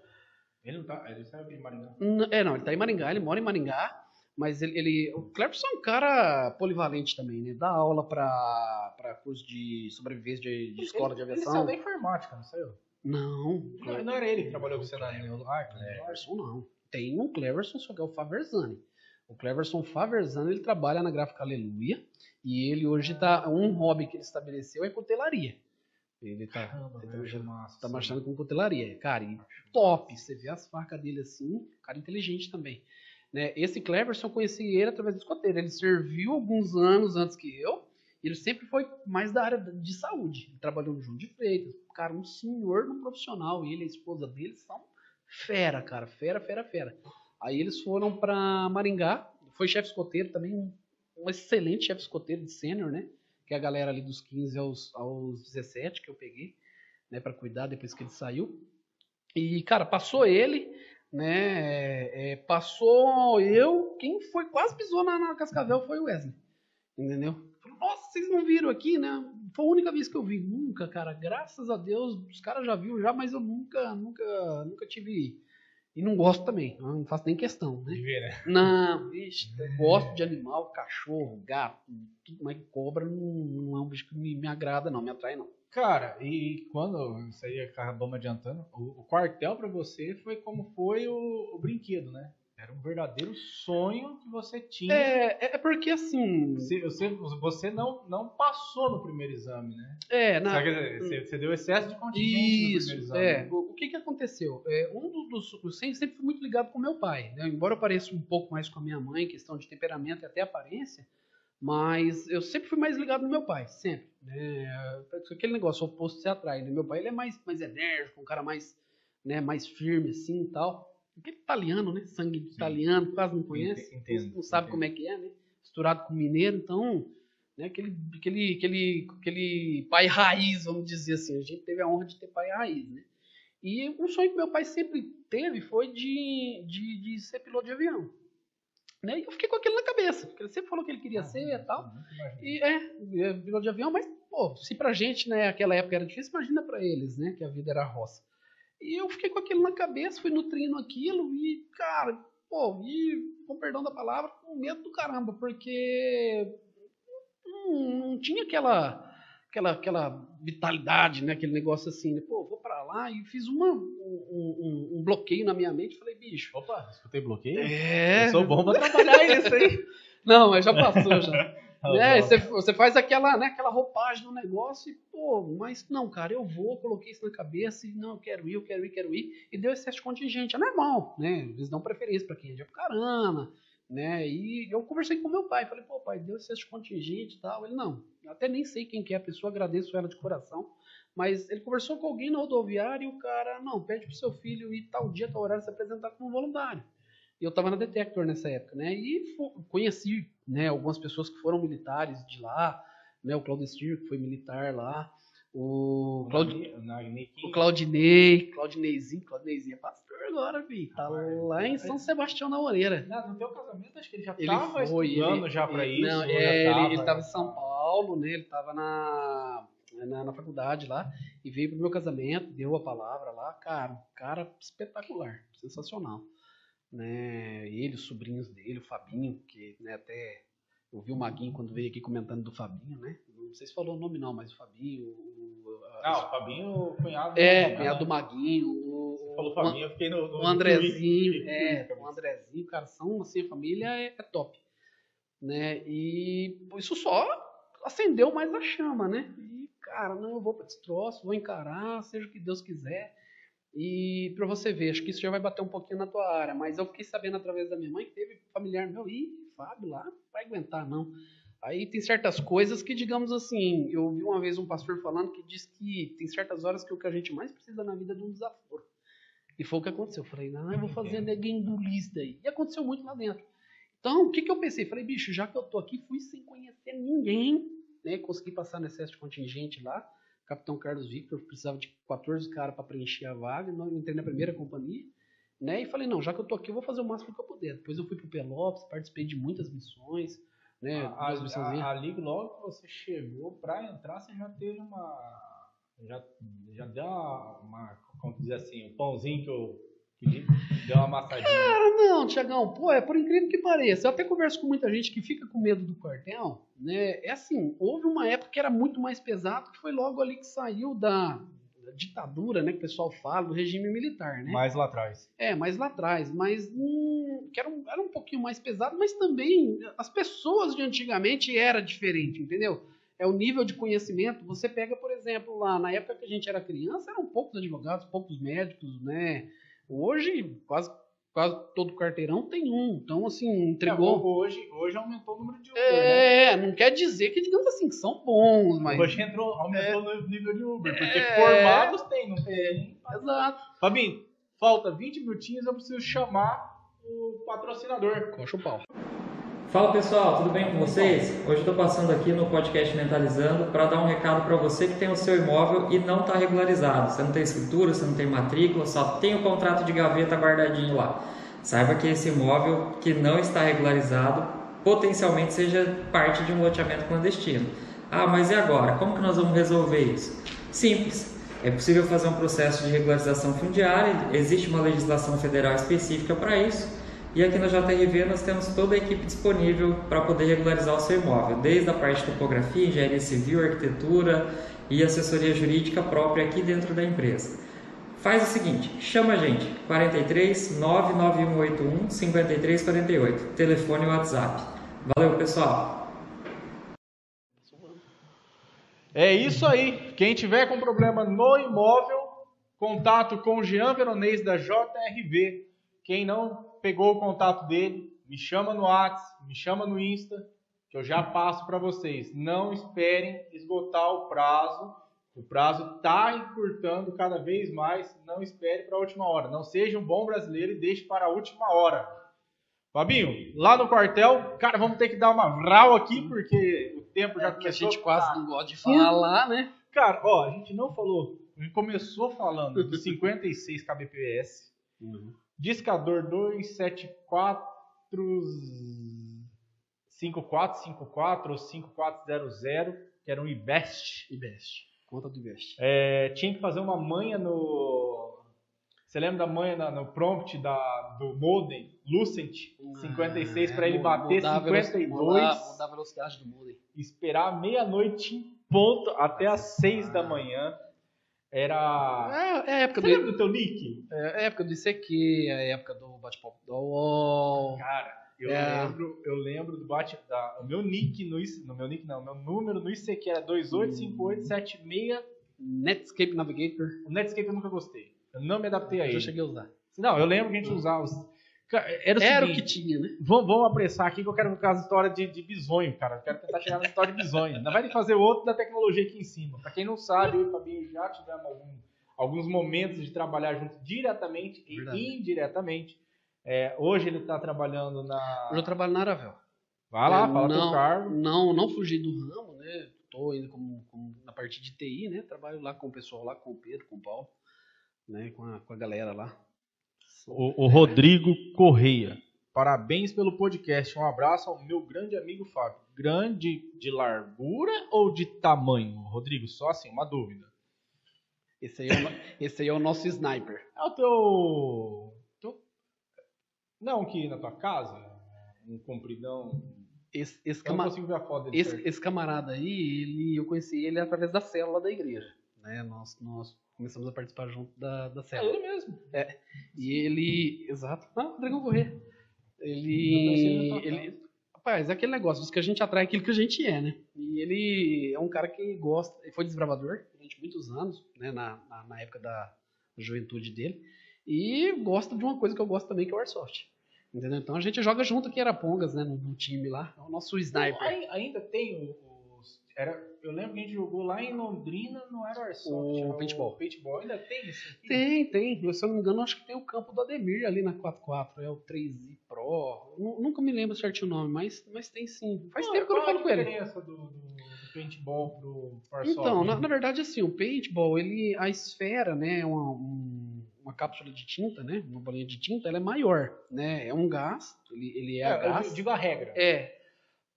Ele não tá, ele saiu de Maringá. Não, ele tá em Maringá, ele mora em Maringá. Mas o Cleverson é um cara polivalente também, né? Dá aula pra curso de sobrevivência de escola de aviação. Ele saiu da informática, não saiu? Não. Não era ele que trabalhou com você na Cleverson não. Tem um Cleverson, só que é o Faverzani. O Cleverson Faverzani, ele trabalha na Gráfica Aleluia. E ele hoje um hobby que ele estabeleceu é cutelaria. Ele tá marchando com cutelaria. Cara, e top. Você vê as facas dele assim, cara inteligente também. Né? Esse Cleverson, eu conheci ele através do escoteiro. Ele serviu alguns anos antes que eu. Ele sempre foi mais da área de saúde. Ele trabalhou no João de Freitas. Cara, um senhor no profissional. Ele e a esposa dele são fera, cara. Fera, fera, fera. Aí eles foram pra Maringá. Foi chefe escoteiro também. Um excelente chefe escoteiro de sênior, né? Que é a galera ali dos 15 aos 17 que eu peguei, né? Pra cuidar depois que ele saiu. E, cara, passou ele, né? Passou eu. Quem foi quase pisou na Cascavel foi o Wesley. Entendeu? Nossa, vocês não viram aqui, né? Foi a única vez que eu vi. Nunca, cara. Graças a Deus, os caras já viram já, mas eu nunca tive. E não gosto também. Não faço nem questão, né? De ver, né? Não, ixi, eu gosto de animal, cachorro, gato, tudo mais que cobra não é um bicho que me agrada, não, me atrai, não. Cara, e quando isso aí acabamos adiantando, o quartel pra você foi como foi o brinquedo, né? Era um verdadeiro sonho que você tinha. É porque assim. Você não passou no primeiro exame, né? Você deu excesso de contingente no primeiro exame. Né? O que aconteceu? Eu sempre fui muito ligado com meu pai, né? Embora eu pareça um pouco mais com a minha mãe, questão de temperamento e até aparência, mas eu sempre fui mais ligado no meu pai, sempre. Né? Aquele negócio, o oposto se atrai. Né? Meu pai ele é mais enérgico, um cara mais, né, mais firme assim e tal. Aquele italiano, né? Sangue de italiano, quase não conhece, não sabe como é que é, né? Misturado com mineiro, então, né? Aquele pai raiz, vamos dizer assim. A gente teve a honra de ter pai raiz, né? E um sonho que meu pai sempre teve foi de ser piloto de avião. Né? E eu fiquei com aquilo na cabeça, porque ele sempre falou que ele queria ser e tal. E piloto de avião, mas, pô, se pra gente, né, aquela época era difícil, imagina pra eles, né? Que a vida era roça. E eu fiquei com aquilo na cabeça, fui nutrindo aquilo e, cara, com perdão da palavra, com medo do caramba, porque não tinha aquela vitalidade, né, aquele negócio assim, né? Pô, vou pra lá e fiz um bloqueio na minha mente, falei, bicho. Opa, escutei bloqueio? Eu sou bom pra trabalhar isso aí. Não, mas já passou já. Você faz aquela roupagem no negócio e, pô, mas não, cara, eu coloquei isso na cabeça e não, eu quero ir, e deu excesso de contingente. É normal, né? Eles dão preferência pra quem é de Apucarana, né? E eu conversei com meu pai, falei, pô, pai, deu excesso de contingente e tal. Ele, não, eu até nem sei quem que é a pessoa, agradeço ela de coração, mas ele conversou com alguém na rodoviária e o cara, não, pede pro seu filho ir tal dia, tal horário se apresentar como voluntário. E eu estava na Detector nessa época, né? E conheci, né, algumas pessoas que foram militares de lá, né? O Claudestir, que foi militar lá, o Claudineizinho é pastor agora, filho. Tá lá em São Sebastião da Moreira. No teu casamento, acho que ele já estava estudando já para isso. Não, ele estava em São Paulo, né? Ele estava na faculdade lá e veio pro meu casamento, deu a palavra lá, cara espetacular, sensacional. Né, ele, os sobrinhos dele, o Fabinho, que, né, até eu vi o Maguinho quando veio aqui comentando do Fabinho, né? Não sei se falou o nome não, mas o Fabinho. O Fabinho, o cunhado. Cunhado do Maguinho. Você falou Fabinho, eu fiquei no o Andrezinho. O Andrezinho, cara, são assim, a família é top. Né? E isso só acendeu mais a chama, né? E, cara, não, eu vou pra esse troço, vou encarar, seja o que Deus quiser. E pra você ver, acho que isso já vai bater um pouquinho na tua área, mas eu fiquei sabendo através da minha mãe que teve familiar meu, Fábio lá, não vai aguentar não. Aí tem certas coisas que, digamos assim, eu vi uma vez um pastor falando que diz que tem certas horas que o que a gente mais precisa na vida é de um desaforo. E foi o que aconteceu. Eu falei, não, eu vou fazer neguinho do list daí. E aconteceu muito lá dentro. Então, o que eu pensei? Falei, bicho, já que eu tô aqui, fui sem conhecer ninguém, né? Consegui passar no excesso de contingente lá. Capitão Carlos Victor, precisava de 14 caras para preencher a vaga, eu entrei na primeira companhia, né? E falei, não, já que eu tô aqui, eu vou fazer o máximo que eu puder. Depois eu fui pro Pelotas, participei de muitas missões, né? Ali logo que você chegou para entrar, você já teve já deu uma, como dizer assim, um pãozinho que deu uma amassadinha. Cara, não, Tiagão, pô, por incrível que pareça, eu até converso com muita gente que fica com medo do quartel, né? É assim, houve uma época que era muito mais pesado, que foi logo ali que saiu da ditadura, né, que o pessoal fala, do regime militar, né? Mais lá atrás. Mais lá atrás, mas que era um pouquinho mais pesado, mas também as pessoas de antigamente era diferente, entendeu? É o nível de conhecimento. Você pega, por exemplo, lá na época que a gente era criança, eram poucos advogados, poucos médicos, né? Hoje, quase quase todo quarteirão tem um. Então, assim, entregou. Hoje aumentou o número de Uber, né? Não quer dizer que, digamos assim, que são bons, mas... Hoje aumentou o nível de Uber, porque formados tem, não tem. Exato. Fabinho, falta 20 minutinhos, eu preciso chamar o patrocinador. Coxa o pau. Fala pessoal, tudo bem com vocês? Hoje eu estou passando aqui no podcast Mentalizando para dar um recado para você que tem o seu imóvel e não está regularizado. Você não tem escritura, você não tem matrícula, só tem o contrato de gaveta guardadinho lá. Saiba que esse imóvel que não está regularizado potencialmente seja parte de um loteamento clandestino. Ah, mas e agora? Como que nós vamos resolver isso? Simples. É possível fazer um processo de regularização fundiária, existe uma legislação federal específica para isso. E aqui na JRV nós temos toda a equipe disponível para poder regularizar o seu imóvel, desde a parte de topografia, engenharia civil, arquitetura e assessoria jurídica própria aqui dentro da empresa. Faz o seguinte, chama a gente, 43 99181 5348, telefone e WhatsApp. Valeu pessoal! É isso aí, quem tiver com problema no imóvel, contato com o Jean Veronês da JRV. Quem não pegou o contato dele, me chama no WhatsApp, me chama no Insta, que eu já passo para vocês. Não esperem esgotar o prazo. O prazo está encurtando cada vez mais. Não espere para a última hora. Não seja um bom brasileiro e deixe para a última hora. Fabinho, lá no quartel, cara, vamos ter que dar uma vral aqui, porque o tempo já começou. A gente quase não gosta de falar, né? Cara, ó, a gente não falou. A gente começou falando dos 56 kbps. Discador 274 5454 ou 5400, que era um IBEST. Conta do IBEST. Tinha que fazer uma manha no... Você lembra da manha no prompt do modem Lucent 56 para ele bater 52? Mudar a velocidade do modem. Esperar meia-noite em ponto até às 6 da manhã. Era... É a época Você lembra do teu nick? É a época do ICQ, é a época do bate-papo do UOL. Cara, eu lembro do o meu nick meu número no ICQ era 285876. Netscape Navigator. O Netscape eu nunca gostei. Eu não me adaptei a ele. Eu cheguei a usar. Não, eu lembro que a gente usava Era o que tinha, né? Vamos apressar aqui que eu quero ver as histórias de bisonho, cara. Eu quero tentar chegar na história de bisonho. Ainda vai fazer outro da tecnologia aqui em cima. Pra quem não sabe, eu e o Fabinho já tivemos alguns momentos de trabalhar junto diretamente e indiretamente. Hoje ele tá trabalhando na... Hoje eu trabalho na Aravel. Vai lá, fala teu cargo. Não fugi do ramo, né? Tô indo na parte de TI, né? Trabalho lá com o pessoal lá, com o Pedro, com o Paulo, né? Com a galera lá. O Rodrigo Correia. Parabéns pelo podcast. Um abraço ao meu grande amigo Fábio. Grande de largura ou de tamanho, Rodrigo? Só assim, uma dúvida. Esse aí é o nosso sniper. É o teu... Não, que na tua casa? Um compridão... Eu não consigo ver a foto dele. Esse camarada aí, eu conheci ele através da célula da igreja. Né? Nós começamos a participar junto da célula. É ele mesmo. E ele... Exato. Rodrigo Correia. Ele... Rapaz, é aquele negócio, que a gente atrai aquilo que a gente é, né? E ele é um cara que gosta... Ele foi desbravador durante muitos anos, né? Na época da juventude dele. E gosta de uma coisa que eu gosto também, que é o Airsoft. Entendeu? Então a gente joga junto aqui em Arapongas, né? No time lá. É o nosso sniper. Ainda tem eu lembro que a gente jogou lá em Londrina, não era o Airsoft. O paintball. O paintball ainda tem isso aqui? Tem. Se eu não me engano, acho que tem o campo do Ademir ali na 44. É o 3i Pro. Nunca me lembro certinho o nome, mas tem sim. Faz tempo que eu não falo com ele. Qual a diferença do paintball pro Airsoft? Então, na verdade, assim, o paintball, a esfera, né, é uma cápsula de tinta, né, uma bolinha de tinta, ela é maior, né, é um gás, ele é a gás. Eu digo a regra.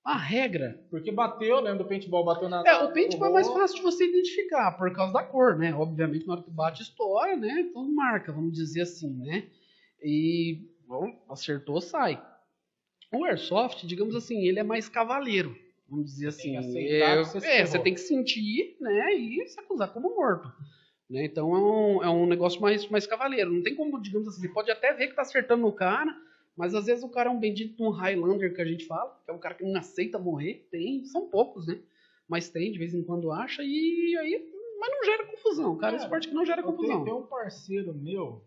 A regra. Porque bateu, né, do paintball bateu na... O paintball é mais fácil de você identificar, por causa da cor, né, obviamente na hora que bate estoura, né, então marca, vamos dizer assim, né, e, bom, acertou, sai. O Airsoft, digamos assim, ele é mais cavaleiro. Vamos dizer assim, você tem que sentir, né, e se acusar como morto. Né? Então é um negócio mais cavaleiro. Não tem como, digamos assim, você pode até ver que tá acertando no cara, mas às vezes o cara é um bendito um Highlander que a gente fala, que é um cara que não aceita morrer. São poucos, né? Mas tem, de vez em quando acha, e aí, mas não gera confusão, cara. É esporte que não gera confusão. Tem um parceiro meu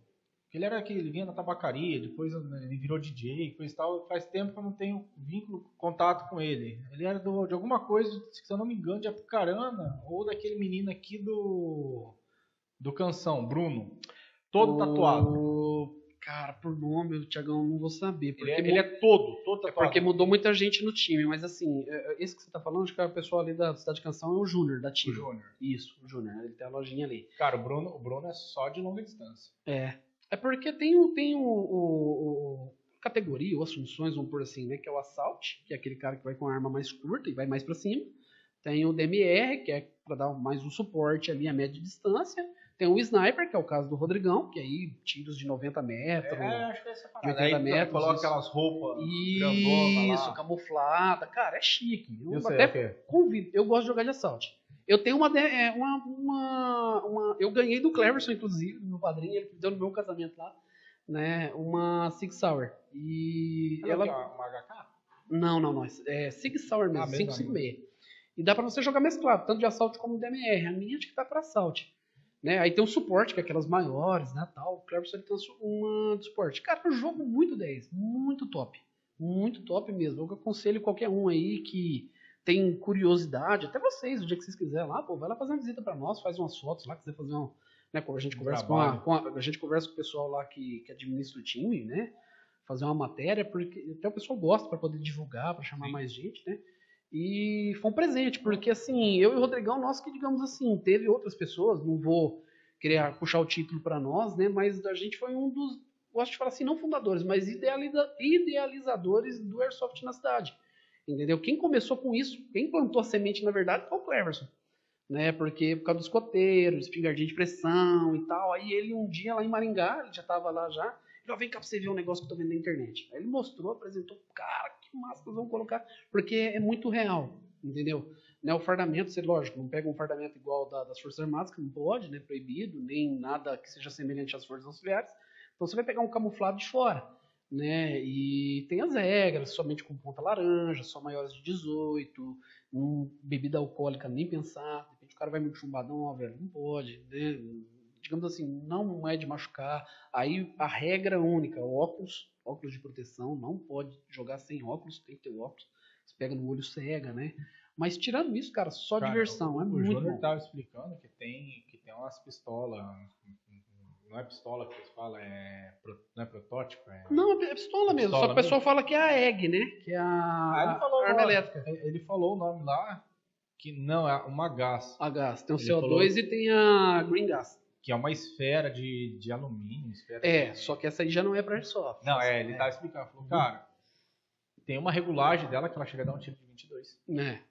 Porque ele vinha da tabacaria, depois ele virou DJ, coisa e tal. Faz tempo que eu não tenho vínculo, contato com ele. Ele era de alguma coisa, se eu não me engano, de Apucarana, ou daquele menino aqui do Canção, Bruno. Todo tatuado. Cara, por nome, Thiagão, não vou saber. Porque Ele é todo tatuado. Porque mudou muita gente no time, mas assim, esse que você tá falando, acho que é o pessoal ali da Cidade de Canção é o Júnior da time. O Júnior. Isso, o Júnior, ele tem a lojinha ali. Cara, o Bruno é só de longa distância. É porque tem categoria, ou as funções, vamos por assim, né? Que é o Assault, que é aquele cara que vai com a arma mais curta e vai mais pra cima. Tem o DMR, que é pra dar mais um suporte ali a média distância. Tem o Sniper, que é o caso do Rodrigão, que aí tiros de 90 metros, acho que é essa de parada. 80 Aí metros. coloca aquelas roupas grandonas Isso, lá. camuflada. Cara, é chique. Eu Eu sei, até ok. convido. Eu gosto de jogar de Assault. Eu tenho eu ganhei do Cleverson, inclusive, meu padrinho, ele deu no meu casamento lá, né, uma Sig Sauer. E Ela... ela... Uma HK? Não. É Sig Sauer mesmo, 556. E dá pra você jogar mesclado, tanto de Assault como de DMR. A minha acho que tá pra Assault. Né? Aí tem o suporte, que é aquelas maiores, né, tal. O Cleverson tem uma de suporte. Cara, é um jogo muito 10, muito top. Muito top mesmo. Eu aconselho qualquer um aí que tem curiosidade, até vocês, o dia que vocês quiserem lá, pô, vai lá fazer uma visita pra nós, faz umas fotos lá, quiser fazer uma... Né, a gente conversa a gente conversa com o pessoal lá que administra o time, né? Fazer uma matéria, porque até o pessoal gosta para poder divulgar, para chamar mais gente, né? E foi um presente, porque assim, eu e o Rodrigão, nós que, digamos assim, teve outras pessoas, não vou querer puxar o título para nós, né? Mas a gente foi um dos, gosto de falar assim, não fundadores, mas idealizadores do Airsoft na cidade. Entendeu? Quem começou com isso, quem plantou a semente, na verdade, foi o Cleverson. Né? Porque por causa dos escoteiros, espingardinha de pressão e tal. Aí ele um dia lá em Maringá, ele já estava lá já, ele falou, vem cá pra você ver um negócio que eu tô vendo na internet. Aí ele mostrou, apresentou, cara, que massa que nós vamos colocar, porque é muito real, entendeu? Né, o fardamento, você, lógico, não pega um fardamento igual das Forças Armadas, que não pode, né, proibido, nem nada que seja semelhante às Forças Auxiliares. Então você vai pegar um camuflado de fora, né? E tem as regras, somente com ponta laranja, só maiores de 18, bebida alcoólica nem pensar. De repente o cara vai muito chumbadão, ó, velho, não pode, né? Digamos assim, não é de machucar. Aí a regra única, óculos de proteção, não pode jogar sem óculos, tem que ter óculos. Você pega no olho, cega, né? Mas tirando isso, cara, só diversão, é muito bom. O Júnior estava explicando que tem umas pistolas, não é pistola que eles falam, não é protótipo? Não, é pistola mesmo, só que o pessoal fala que é a EG, né? Que é a arma elétrica. Ele falou o nome lá, que não, é uma gás. A gás, tem o CO2 e tem a Green Gas. Que é uma esfera de alumínio. Só que essa aí já não é pra Airsoft. Não, ele tava explicando, falou, cara, tem uma regulagem dela que ela chega a dar um tiro de 22.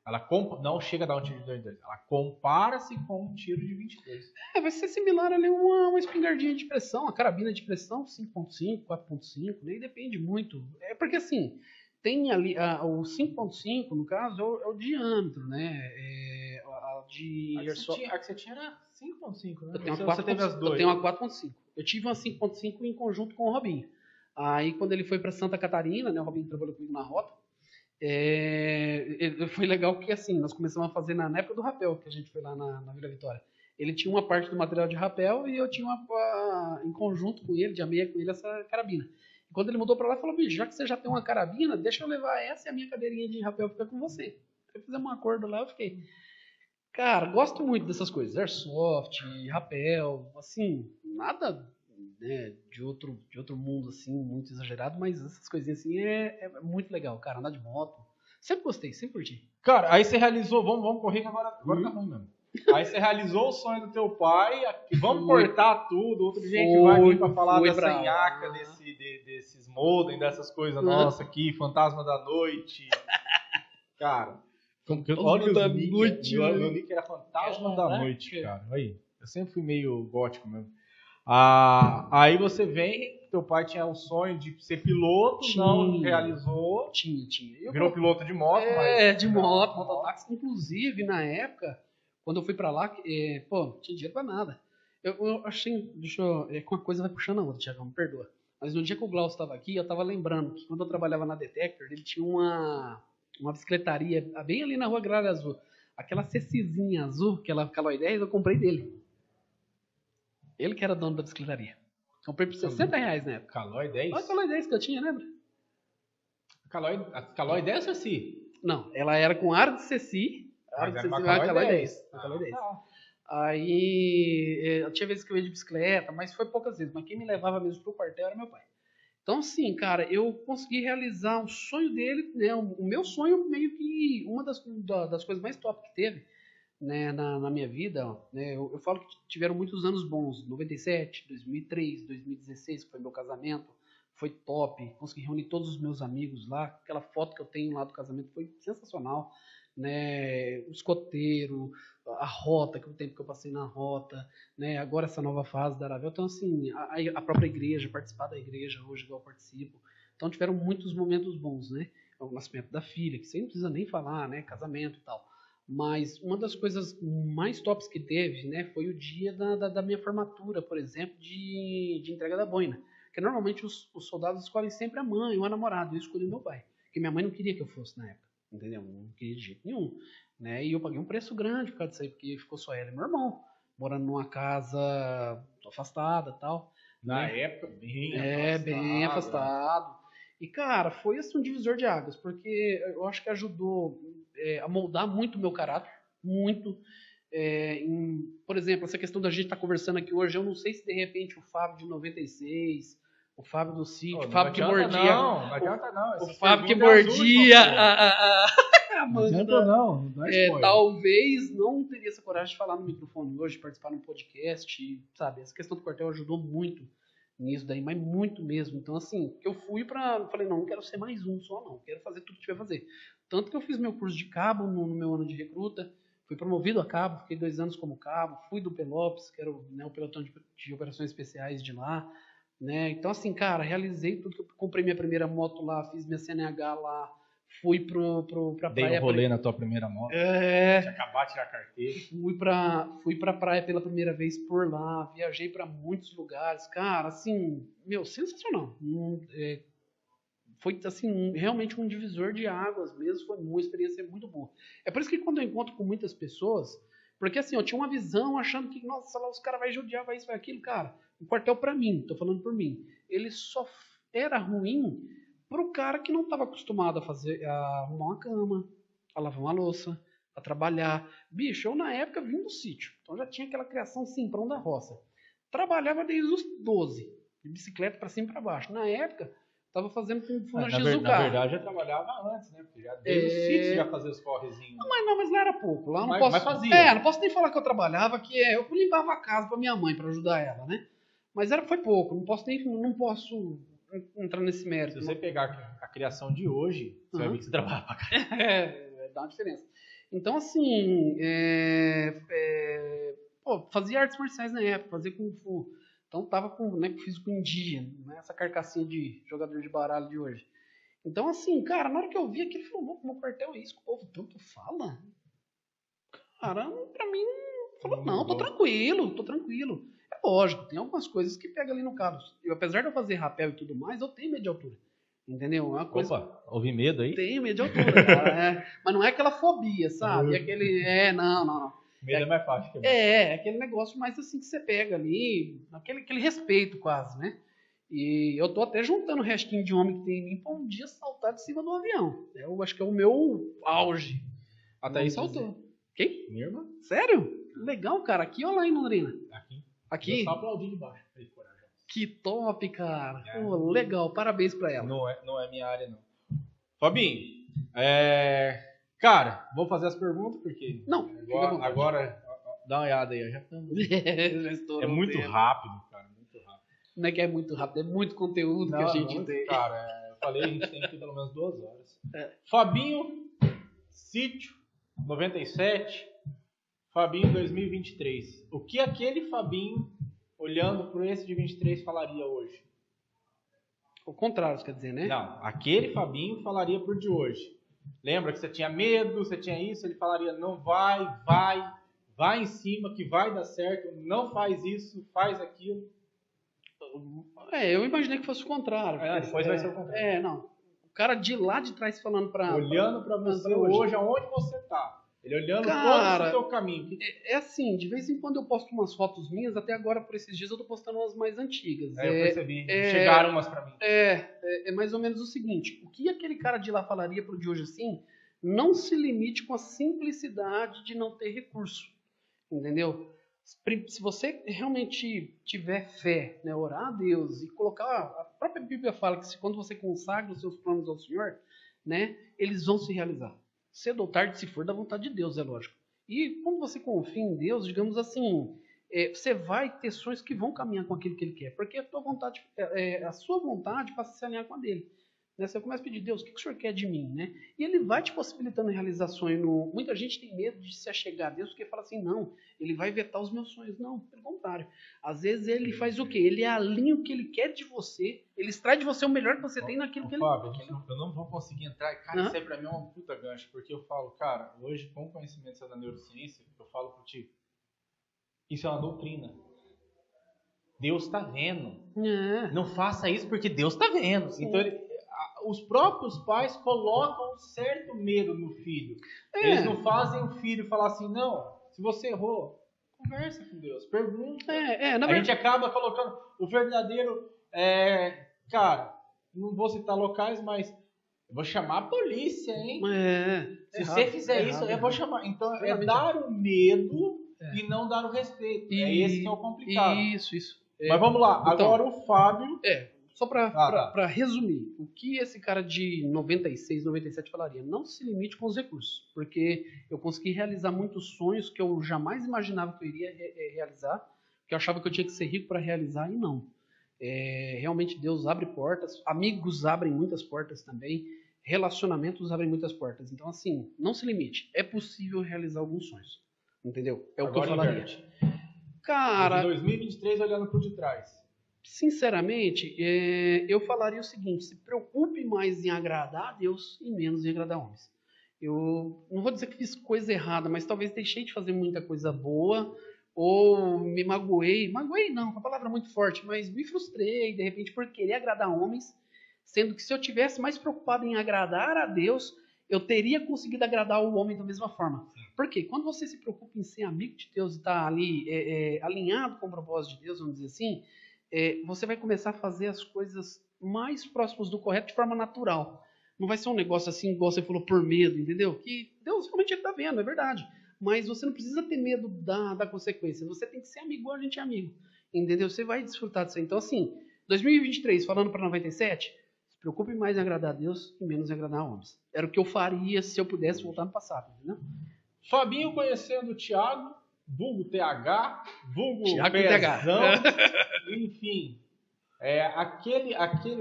Ela não chega a dar um tiro de 22, ela compara-se com um tiro de 22. Vai ser similar ali uma espingardinha de pressão, uma carabina de pressão, 5.5, 4.5, né? Depende muito. É porque assim, tem ali, o 5.5, no caso, é o diâmetro, né? A de Airsoft. A que você tinha era 5.5, né? Eu tenho uma 4.5. Eu tive uma 5.5 em conjunto com o Robinho. Aí quando ele foi para Santa Catarina, né, o Robinho trabalhou comigo na rota, foi legal porque assim, nós começamos a fazer na época do rapel, que a gente foi lá na Vila Vitória. Ele tinha uma parte do material de rapel e eu tinha em conjunto com ele, de ameia com ele, essa carabina. E quando ele mudou para lá, ele falou, bicho, já que você já tem uma carabina, deixa eu levar essa e a minha cadeirinha de rapel fica com você. Aí fizemos um acordo lá, eu fiquei... Cara, gosto muito dessas coisas, Airsoft, rapel, assim, nada, né, de outro mundo, assim, muito exagerado, mas essas coisinhas assim é muito legal, cara, andar de moto. Sempre gostei, sempre curti. Cara, aí você realizou, vamos correr que agora tá ruim mesmo. Aí você realizou o sonho do teu pai, vamos cortar tudo, outro dia a gente vai aqui pra falar dessa nhaca, desses modem, dessas coisas nossas aqui, Fantasma da Noite. Cara, olha da nick, noite, meu nick era Fantasma da Noite, cara. Aí, eu sempre fui meio gótico mesmo. Aí você vem, teu pai tinha o sonho de ser piloto, não realizou. Tinha. Virou piloto de moto. De moto, mototáxi. Inclusive, na época, quando eu fui pra lá, não tinha dinheiro pra nada. Eu achei, uma coisa vai puxando a outra, Thiago, me perdoa. Mas no dia que o Glaucio estava aqui, eu estava lembrando que quando eu trabalhava na Detector, ele tinha uma bicicletaria bem ali na rua Gralha Azul. Aquela CCzinha azul, aquela Caloi 10, eu comprei dele. Ele que era dono da bicicletaria. Comprei por R$60 na época. Caloi 10? Olha a Caloi 10 que eu tinha, lembra? A Caloi 10 ou Ceci? Não, ela era com aro de Ceci. Aro de Ceci, uma Caloi 10. Uma Caloi 10. Aí, eu tinha vezes que eu ia de bicicleta, mas foi poucas vezes. Mas quem me levava mesmo pro quartel era meu pai. Então, assim, cara, eu consegui realizar o sonho dele, né? O meu sonho, meio que uma das coisas mais top que teve, né, na minha vida, né? Eu falo que tiveram muitos anos bons. 97, 2003, 2016, que foi meu casamento. Foi top. Consegui reunir todos os meus amigos lá. Aquela foto que eu tenho lá do casamento foi sensacional, né? O escoteiro, a rota, que o tempo que eu passei na rota, né? Agora essa nova fase da Aravel. Então, assim, a própria igreja, participar da igreja hoje, que eu participo. Então, tiveram muitos momentos bons, né? O nascimento da filha, que você não precisa nem falar, né? Casamento e tal. Mas uma das coisas mais tops que teve, né? Foi o dia da minha formatura, por exemplo, de entrega da boina. Porque normalmente os soldados escolhem sempre a mãe ou a namorada. Eu escolhi meu pai. Porque minha mãe não queria que eu fosse na época. Entendeu? Não queria de jeito nenhum. Né? E eu paguei um preço grande por causa disso aí. Porque ficou só ela e meu irmão. Morando numa casa afastada e tal. Na né? época, bem afastado. Bem afastado. E, cara, foi assim, um divisor de águas. Porque eu acho que ajudou a moldar muito o meu caráter. Muito. Por exemplo, essa questão da gente estar conversando aqui hoje. Eu não sei se de repente o Fábio de 96... O Fábio do sítio, o Fábio que mordia. Não adianta não. O Fábio que mordia a manga. Não talvez não teria essa coragem de falar no microfone hoje, participar no podcast, sabe? Essa questão do quartel ajudou muito nisso daí, mas muito mesmo. Então, assim, eu falei, não quero ser mais um só, não. Quero fazer tudo que tiver a fazer. Tanto que eu fiz meu curso de cabo no meu ano de recruta, fui promovido a cabo, fiquei 2 anos como cabo, fui do Pelopes, que era o pelotão de operações especiais de lá. Né? Então, assim, cara, realizei tudo. Que eu comprei minha primeira moto lá, fiz minha CNH lá, fui pra praia. Dei um rolê na tua primeira moto. Tinha acabado de tirar a carteira. Fui pra praia pela primeira vez por lá, viajei pra muitos lugares. Cara, assim, sensacional. Foi, assim, realmente um divisor de águas mesmo. Foi uma experiência muito boa. É por isso que quando eu encontro com muitas pessoas, porque assim, eu tinha uma visão achando que, nossa, lá os caras vão judiar, vai isso, vai aquilo, cara. O quartel, pra mim, tô falando por mim, ele só era ruim pro cara que não estava acostumado a arrumar uma cama, a lavar uma louça, a trabalhar. Bicho, eu na época vim do sítio, então já tinha aquela criação simprão da roça. Trabalhava desde os 12, de bicicleta pra cima e pra baixo. Na época, tava fazendo com funa Gizucar. Na verdade, já trabalhava antes, né? Porque já desde o sítio já fazia os correzinhos. Mas lá era pouco. Lá não mas fazia. Não posso nem falar que eu trabalhava, que eu limpava a casa pra minha mãe, pra ajudar ela, né? Mas foi pouco, não posso entrar nesse mérito. Se você pegar a criação de hoje, você vai ver que você trabalha pra caralho. Dá uma diferença. Então, assim, fazia artes marciais na época, fazia Kung Fu. Então, tava com físico indígena, né? Essa carcassinha de jogador de baralho de hoje. Então, assim, cara, na hora que eu vi aquilo, falou, meu quartel é isso que o povo tanto fala? Cara, pra mim, falou, não, tô tranquilo. É lógico, tem algumas coisas que pega ali no carro. Apesar de eu fazer rapel e tudo mais, eu tenho medo de altura. Entendeu? É uma coisa... Opa, houve medo aí? Tenho medo de altura, cara. Mas não é aquela fobia, sabe? É aquele... não. Medo é mais fácil. Aquele negócio mais assim que você pega ali, aquele respeito quase, né? E eu tô até juntando o restinho de homem que tem em mim pra um dia saltar de cima do avião. Eu acho que é o meu auge. Até aí saltou. Quem? Minha irmã. Sério? Legal, cara. Aqui ou lá em Londrina? Aqui? Eu só aplaudi de baixo. Que top, cara. Pô, legal. Parabéns pra ela. Não é minha área, não. Fabinho, cara, vou fazer as perguntas, porque não, agora dá uma olhada aí. Já estamos. É muito rápido, cara. Muito rápido. Não é que é muito rápido, é muito conteúdo que a gente tem. Cara, eu falei, a gente tem aqui pelo menos 2 horas. Fabinho, sítio, 97... Fabinho 2023. O que aquele Fabinho, olhando para esse de 23, falaria hoje? O contrário, quer dizer, né? Não, aquele Fabinho falaria por de hoje. Lembra que você tinha medo, você tinha isso, ele falaria, não vai em cima que vai dar certo, não faz isso, faz aquilo. Eu imaginei que fosse o contrário. Depois vai ser o contrário. Não. O cara de lá de trás falando para... Olhando para você hoje, aonde você tá. Ele olhando Cara, todo o seu caminho. É assim, de vez em quando eu posto umas fotos minhas, até agora, por esses dias, eu tô postando umas mais antigas. Eu percebi. Chegaram umas pra mim. É mais ou menos o seguinte, o que aquele cara de lá falaria pro de hoje assim, não se limite com a simplicidade de não ter recurso, entendeu? Se você realmente tiver fé, né, orar a Deus e colocar, a própria Bíblia fala que quando você consagra os seus planos ao Senhor, né, eles vão se realizar. Cedo ou tarde, se for da vontade de Deus, é lógico. E quando você confia em Deus, digamos assim, você vai ter sonhos que vão caminhar com aquilo que Ele quer, porque a sua vontade passa a se alinhar com a dele. Né? Você começa a pedir, Deus, o que o Senhor quer de mim? Né? E Ele vai te possibilitando realizar sonhos. Muita gente tem medo de se achegar a Deus, porque fala assim, não, Ele vai vetar os meus sonhos. Não, pelo contrário. Às vezes Ele faz o quê? Ele alinha o que Ele quer de você, Ele extrai de você o melhor que você tem naquilo que Ele... Fábio, eu não vou conseguir entrar. Cara, isso aí pra mim é uma puta gancho, porque eu falo, cara, hoje com o conhecimento da neurociência, eu falo pro Tico, isso é uma doutrina. Deus tá vendo. Não faça isso porque Deus tá vendo. Sim. Então os próprios pais colocam um certo medo no filho. Eles não fazem o filho falar assim, não, se você errou, conversa com Deus, pergunta. A gente acaba colocando o verdadeiro, cara, não vou citar locais, mas eu vou chamar a polícia, hein? Se você fizer isso, eu vou chamar. Então é dar o medo e não dar o respeito. Esse que é o complicado. Isso. Mas vamos lá, então, agora o Fábio... Só para resumir, o que esse cara de 96, 97 falaria? Não se limite com os recursos, porque eu consegui realizar muitos sonhos que eu jamais imaginava que eu iria realizar, que eu achava que eu tinha que ser rico para realizar, e não. Realmente Deus abre portas, amigos abrem muitas portas também, relacionamentos abrem muitas portas. Então, assim, não se limite. É possível realizar alguns sonhos, entendeu? É o que eu falaria. Cara... 2023 olhando por detrás. Sinceramente, eu falaria o seguinte, se preocupe mais em agradar a Deus e menos em agradar homens. Eu não vou dizer que fiz coisa errada, mas talvez deixei de fazer muita coisa boa, ou me magoei não, uma palavra muito forte, mas me frustrei, de repente, por querer agradar homens, sendo que se eu tivesse mais preocupado em agradar a Deus, eu teria conseguido agradar o homem da mesma forma. Por quê? Quando você se preocupa em ser amigo de Deus e estar ali alinhado com o propósito de Deus, vamos dizer assim, você vai começar a fazer as coisas mais próximas do correto de forma natural. Não vai ser um negócio assim, igual você falou, por medo, entendeu? Que Deus realmente está vendo, é verdade. Mas você não precisa ter medo da consequência. Você tem que ser amigo igual a gente é amigo. Entendeu? Você vai desfrutar disso aí. Então, assim, 2023, falando para 97, se preocupe mais em agradar a Deus e menos em agradar a homens. Era o que eu faria se eu pudesse voltar no passado, entendeu? Fabinho conhecendo o Thiago, vulgo TH, vulgo Thiago Pezão, enfim,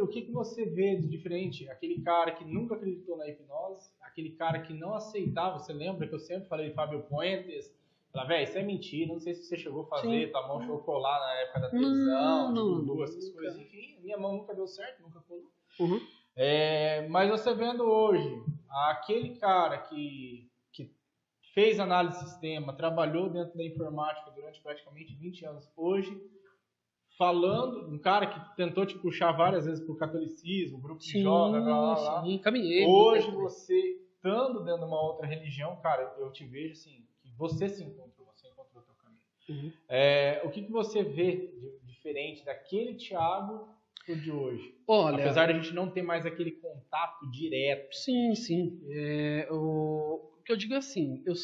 o que você vê de diferente? Aquele cara que nunca acreditou na hipnose, aquele cara que não aceitava, você lembra que eu sempre falei de Fábio Puentes? Falei, velho, isso é mentira, não sei se você chegou a fazer, tua mão chocolate na época da televisão, Dudu, essas coisas, enfim, minha mão nunca deu certo, nunca colou. Mas você vendo hoje, aquele cara que fez análise de sistema, trabalhou dentro da informática durante praticamente 20 anos. Hoje, falando, um cara que tentou te puxar várias vezes para o catolicismo, grupo de jovens, caminhei. Hoje, você estando dentro de uma outra religião, cara, eu te vejo assim, que você se encontrou, você encontrou o teu caminho. O que você vê de diferente daquele Thiago pro de hoje? Olha, apesar de a gente não ter mais aquele contato direto. Sim. O que eu digo é assim, eu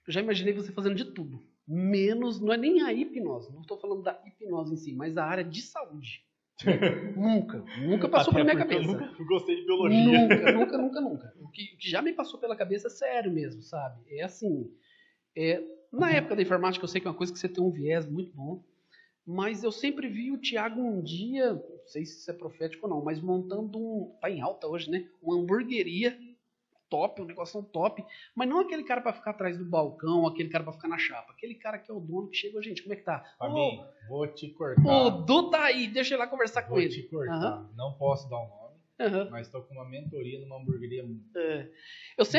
já imaginei você fazendo de tudo, menos, não é nem a hipnose, não estou falando da hipnose em si, mas a área de saúde. Nunca passou pela minha cabeça. Eu nunca gostei de biologia. Nunca. O que já me passou pela cabeça é sério mesmo, sabe? É assim, na época da informática eu sei que é uma coisa que você tem um viés muito bom, mas eu sempre vi o Thiago um dia, não sei se isso é profético ou não, mas montando tá em alta hoje, né? Uma hamburgueria top, um negócio top, mas não aquele cara pra ficar atrás do balcão, aquele cara pra ficar na chapa, aquele cara que é o dono que chega, gente, como é que tá? Fabinho, vou te cortar. O Du tá aí, deixa eu ir lá conversar com ele. Vou te cortar, não posso dar o nome, mas tô com uma mentoria numa hamburgueria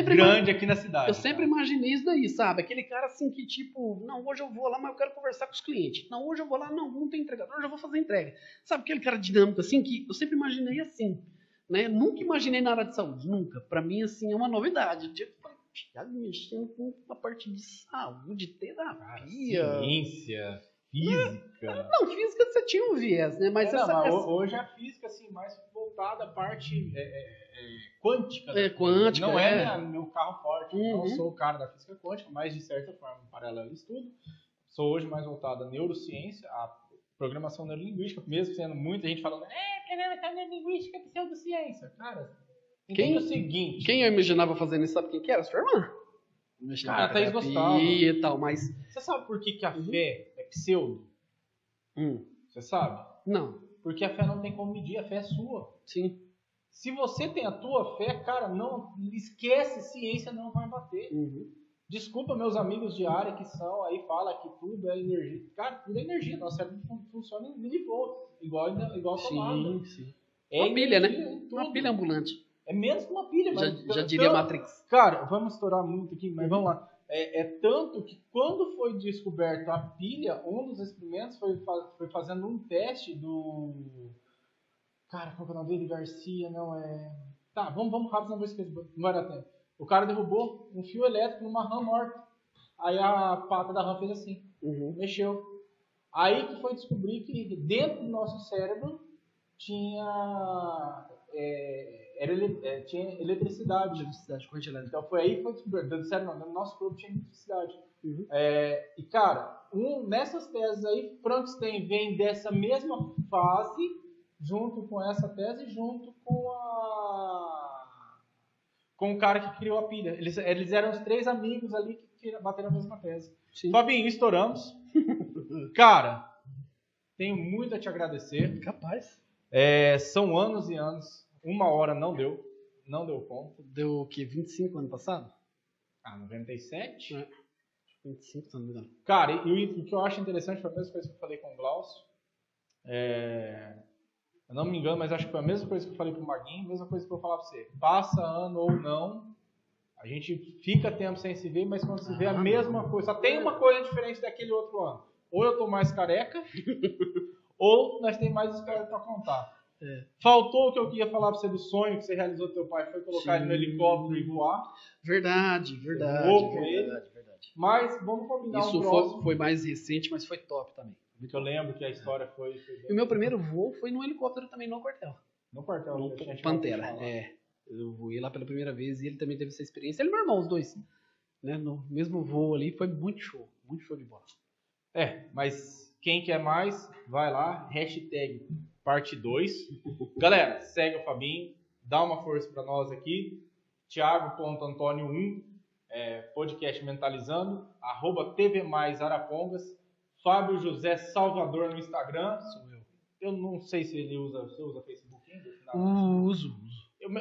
grande aqui na cidade. Eu sempre imaginei isso daí, sabe? Aquele cara assim que tipo, não, hoje eu vou lá, mas eu quero conversar com os clientes. Não, hoje eu vou lá, não tem entregador, hoje eu vou fazer entrega. Sabe aquele cara dinâmico assim que eu sempre imaginei assim. Né? Nunca imaginei na área de saúde, nunca. Para mim, assim, é uma novidade. mexendo com a parte de saúde, terapia. Ciência, física. Não, física você tinha um viés, né? Mas hoje a física, assim, mais voltada à parte quântica. Quântica, não é meu carro forte. Eu não sou o cara da física quântica, mas de certa forma, paralelo estudo. Sou hoje mais voltado à neurociência, à programação neurolinguística, mesmo sendo muita gente falando, programação neurolinguística é pseudociência. Cara, entende o seguinte. Quem eu imaginava fazendo isso, sabe quem que era? Sua irmã. Cara, a Thaís gostava. E tal, mas... Você sabe por que a fé é pseudo? Você sabe? Não. Porque a fé não tem como medir, a fé é sua. Sim. Se você tem a tua fé, cara, não esquece, ciência não vai bater. Desculpa meus amigos de área que são aí, fala que tudo é energia. Cara, tudo é energia. Nosso cérebro funciona em milivolts, igual a tomada. Sim. É uma pilha, né? Tudo. Uma pilha ambulante. É menos que uma pilha. Já diria Matrix. Cara, vamos estourar muito aqui, mas vamos lá. É tanto que quando foi descoberto a pilha, um dos experimentos foi fazendo um teste do... Cara, qual que é o nome dele? Garcia, não é... Tá, vamos rápido, não vou esquecer, não vai dar tempo. O cara derrubou um fio elétrico numa rã morta. Aí a pata da rã fez assim, mexeu. Aí que foi descobrir que dentro do nosso cérebro tinha eletricidade. Corrente elétrica. Então foi aí que foi descoberto. Dentro do cérebro não, no nosso corpo tinha eletricidade. E cara, nessas teses aí, Frankenstein vem dessa mesma fase, junto com essa tese, junto com o cara que criou a pilha. Eles eram os 3 amigos ali que bateram a mesma tese. Sim. Fabinho, estouramos. Cara, tenho muito a te agradecer. Capaz. São anos e anos. 1 hora não deu conta. Deu o quê? 25 ano passado? 97? 25, se não me engano. Cara, e o que eu acho interessante foi a mesma coisa que eu falei com o Glaucio. Eu não me engano, mas acho que foi a mesma coisa que eu falei pro Maguinho, a mesma coisa que eu vou falar pra você. Passa ano ou não, a gente fica tempo sem se ver, mas quando se vê a mesma coisa. Só tem uma coisa diferente daquele outro ano. Ou eu tô mais careca, ou nós temos mais história pra contar. Faltou o que eu queria falar pra você do sonho que você realizou com teu pai, foi colocar ele no helicóptero e voar. Verdade. Mas vamos combinar isso um próximo. Isso foi mais recente, mas foi top também. Eu lembro que a história foi... E o meu primeiro voo foi no helicóptero também, no quartel. No quartel? No Pantera, Eu voei lá pela primeira vez e ele também teve essa experiência. Ele e meu irmão, os dois. Né? No mesmo voo ali, foi muito show de bola. Mas quem quer mais, vai lá, hashtag parte 2. Galera, segue o Fabinho, dá uma força pra nós aqui. Thiago.Antônio1, podcast Mentalizando, @TV+Arapongas. Fábio José Salvador no Instagram. Sou eu. Eu não sei se ele usa. Você usa Facebook ainda? Uso.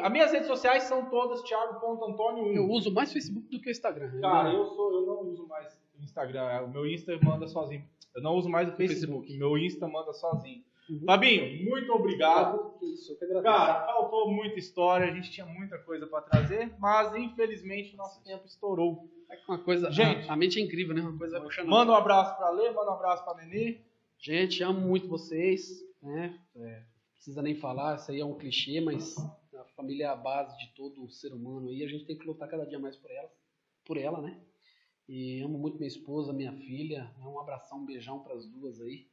As minhas redes sociais são todas Thiago.Antônio1. Eu uso mais Facebook do que o Instagram. Cara, eu não uso mais o Instagram. O meu Insta manda sozinho. Eu não uso mais o Facebook. Meu Insta manda sozinho. Fabinho, muito obrigado. Isso, eu que agradeço. Cara, faltou muita história. A gente tinha muita coisa para trazer, mas infelizmente o nosso tempo estourou. Uma coisa, gente, a mente é incrível, né? Uma coisa vai puxando. Manda um abraço pra Lê, manda um abraço pra Nenê. Gente, amo muito vocês, né? Não precisa nem falar, isso aí é um clichê, mas a família é a base de todo ser humano e a gente tem que lutar cada dia mais por ela, né? E amo muito minha esposa, minha filha. Um abração, um beijão pras duas aí,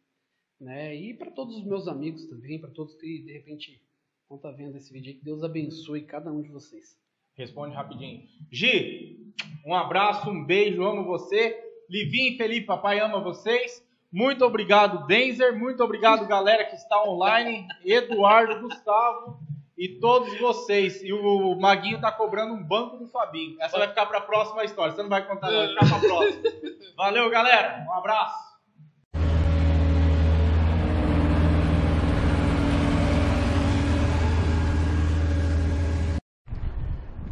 né? E para todos os meus amigos também, para todos que de repente vão estar vendo esse vídeo aí, que Deus abençoe cada um de vocês. Responde rapidinho. Gi, um abraço, um beijo, amo você. Livinho e Felipe, papai ama vocês. Muito obrigado, Denzer. Muito obrigado, galera que está online. Eduardo, Gustavo e todos vocês. E o Maguinho tá cobrando um banco do Fabinho. Essa vai ficar para a próxima história. Você não vai contar, não, vai ficar para a próxima. Valeu, galera. Um abraço.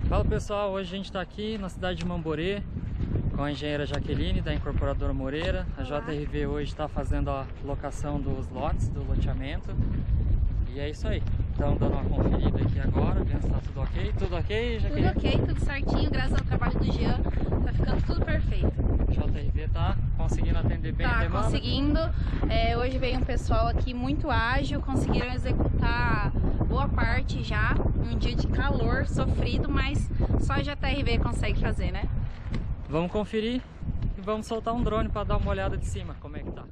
Fala pessoal, hoje a gente está aqui na cidade de Mamborê com a engenheira Jaqueline da Incorporadora Moreira. A JRV hoje está fazendo a locação dos lotes, do loteamento. E é isso aí. Então dando uma conferida aqui agora, vendo se está tudo ok. Tudo ok, Jaqueline? Tudo ok, tudo certinho, graças ao trabalho do Jean, tá ficando tudo perfeito. A JRV tá conseguindo atender bem a demanda? Tá conseguindo. Hoje veio um pessoal aqui muito ágil, conseguiram executar o boa parte já, um dia de calor sofrido, mas só a GTRV consegue fazer, né? Vamos conferir e vamos soltar um drone para dar uma olhada de cima como é que tá.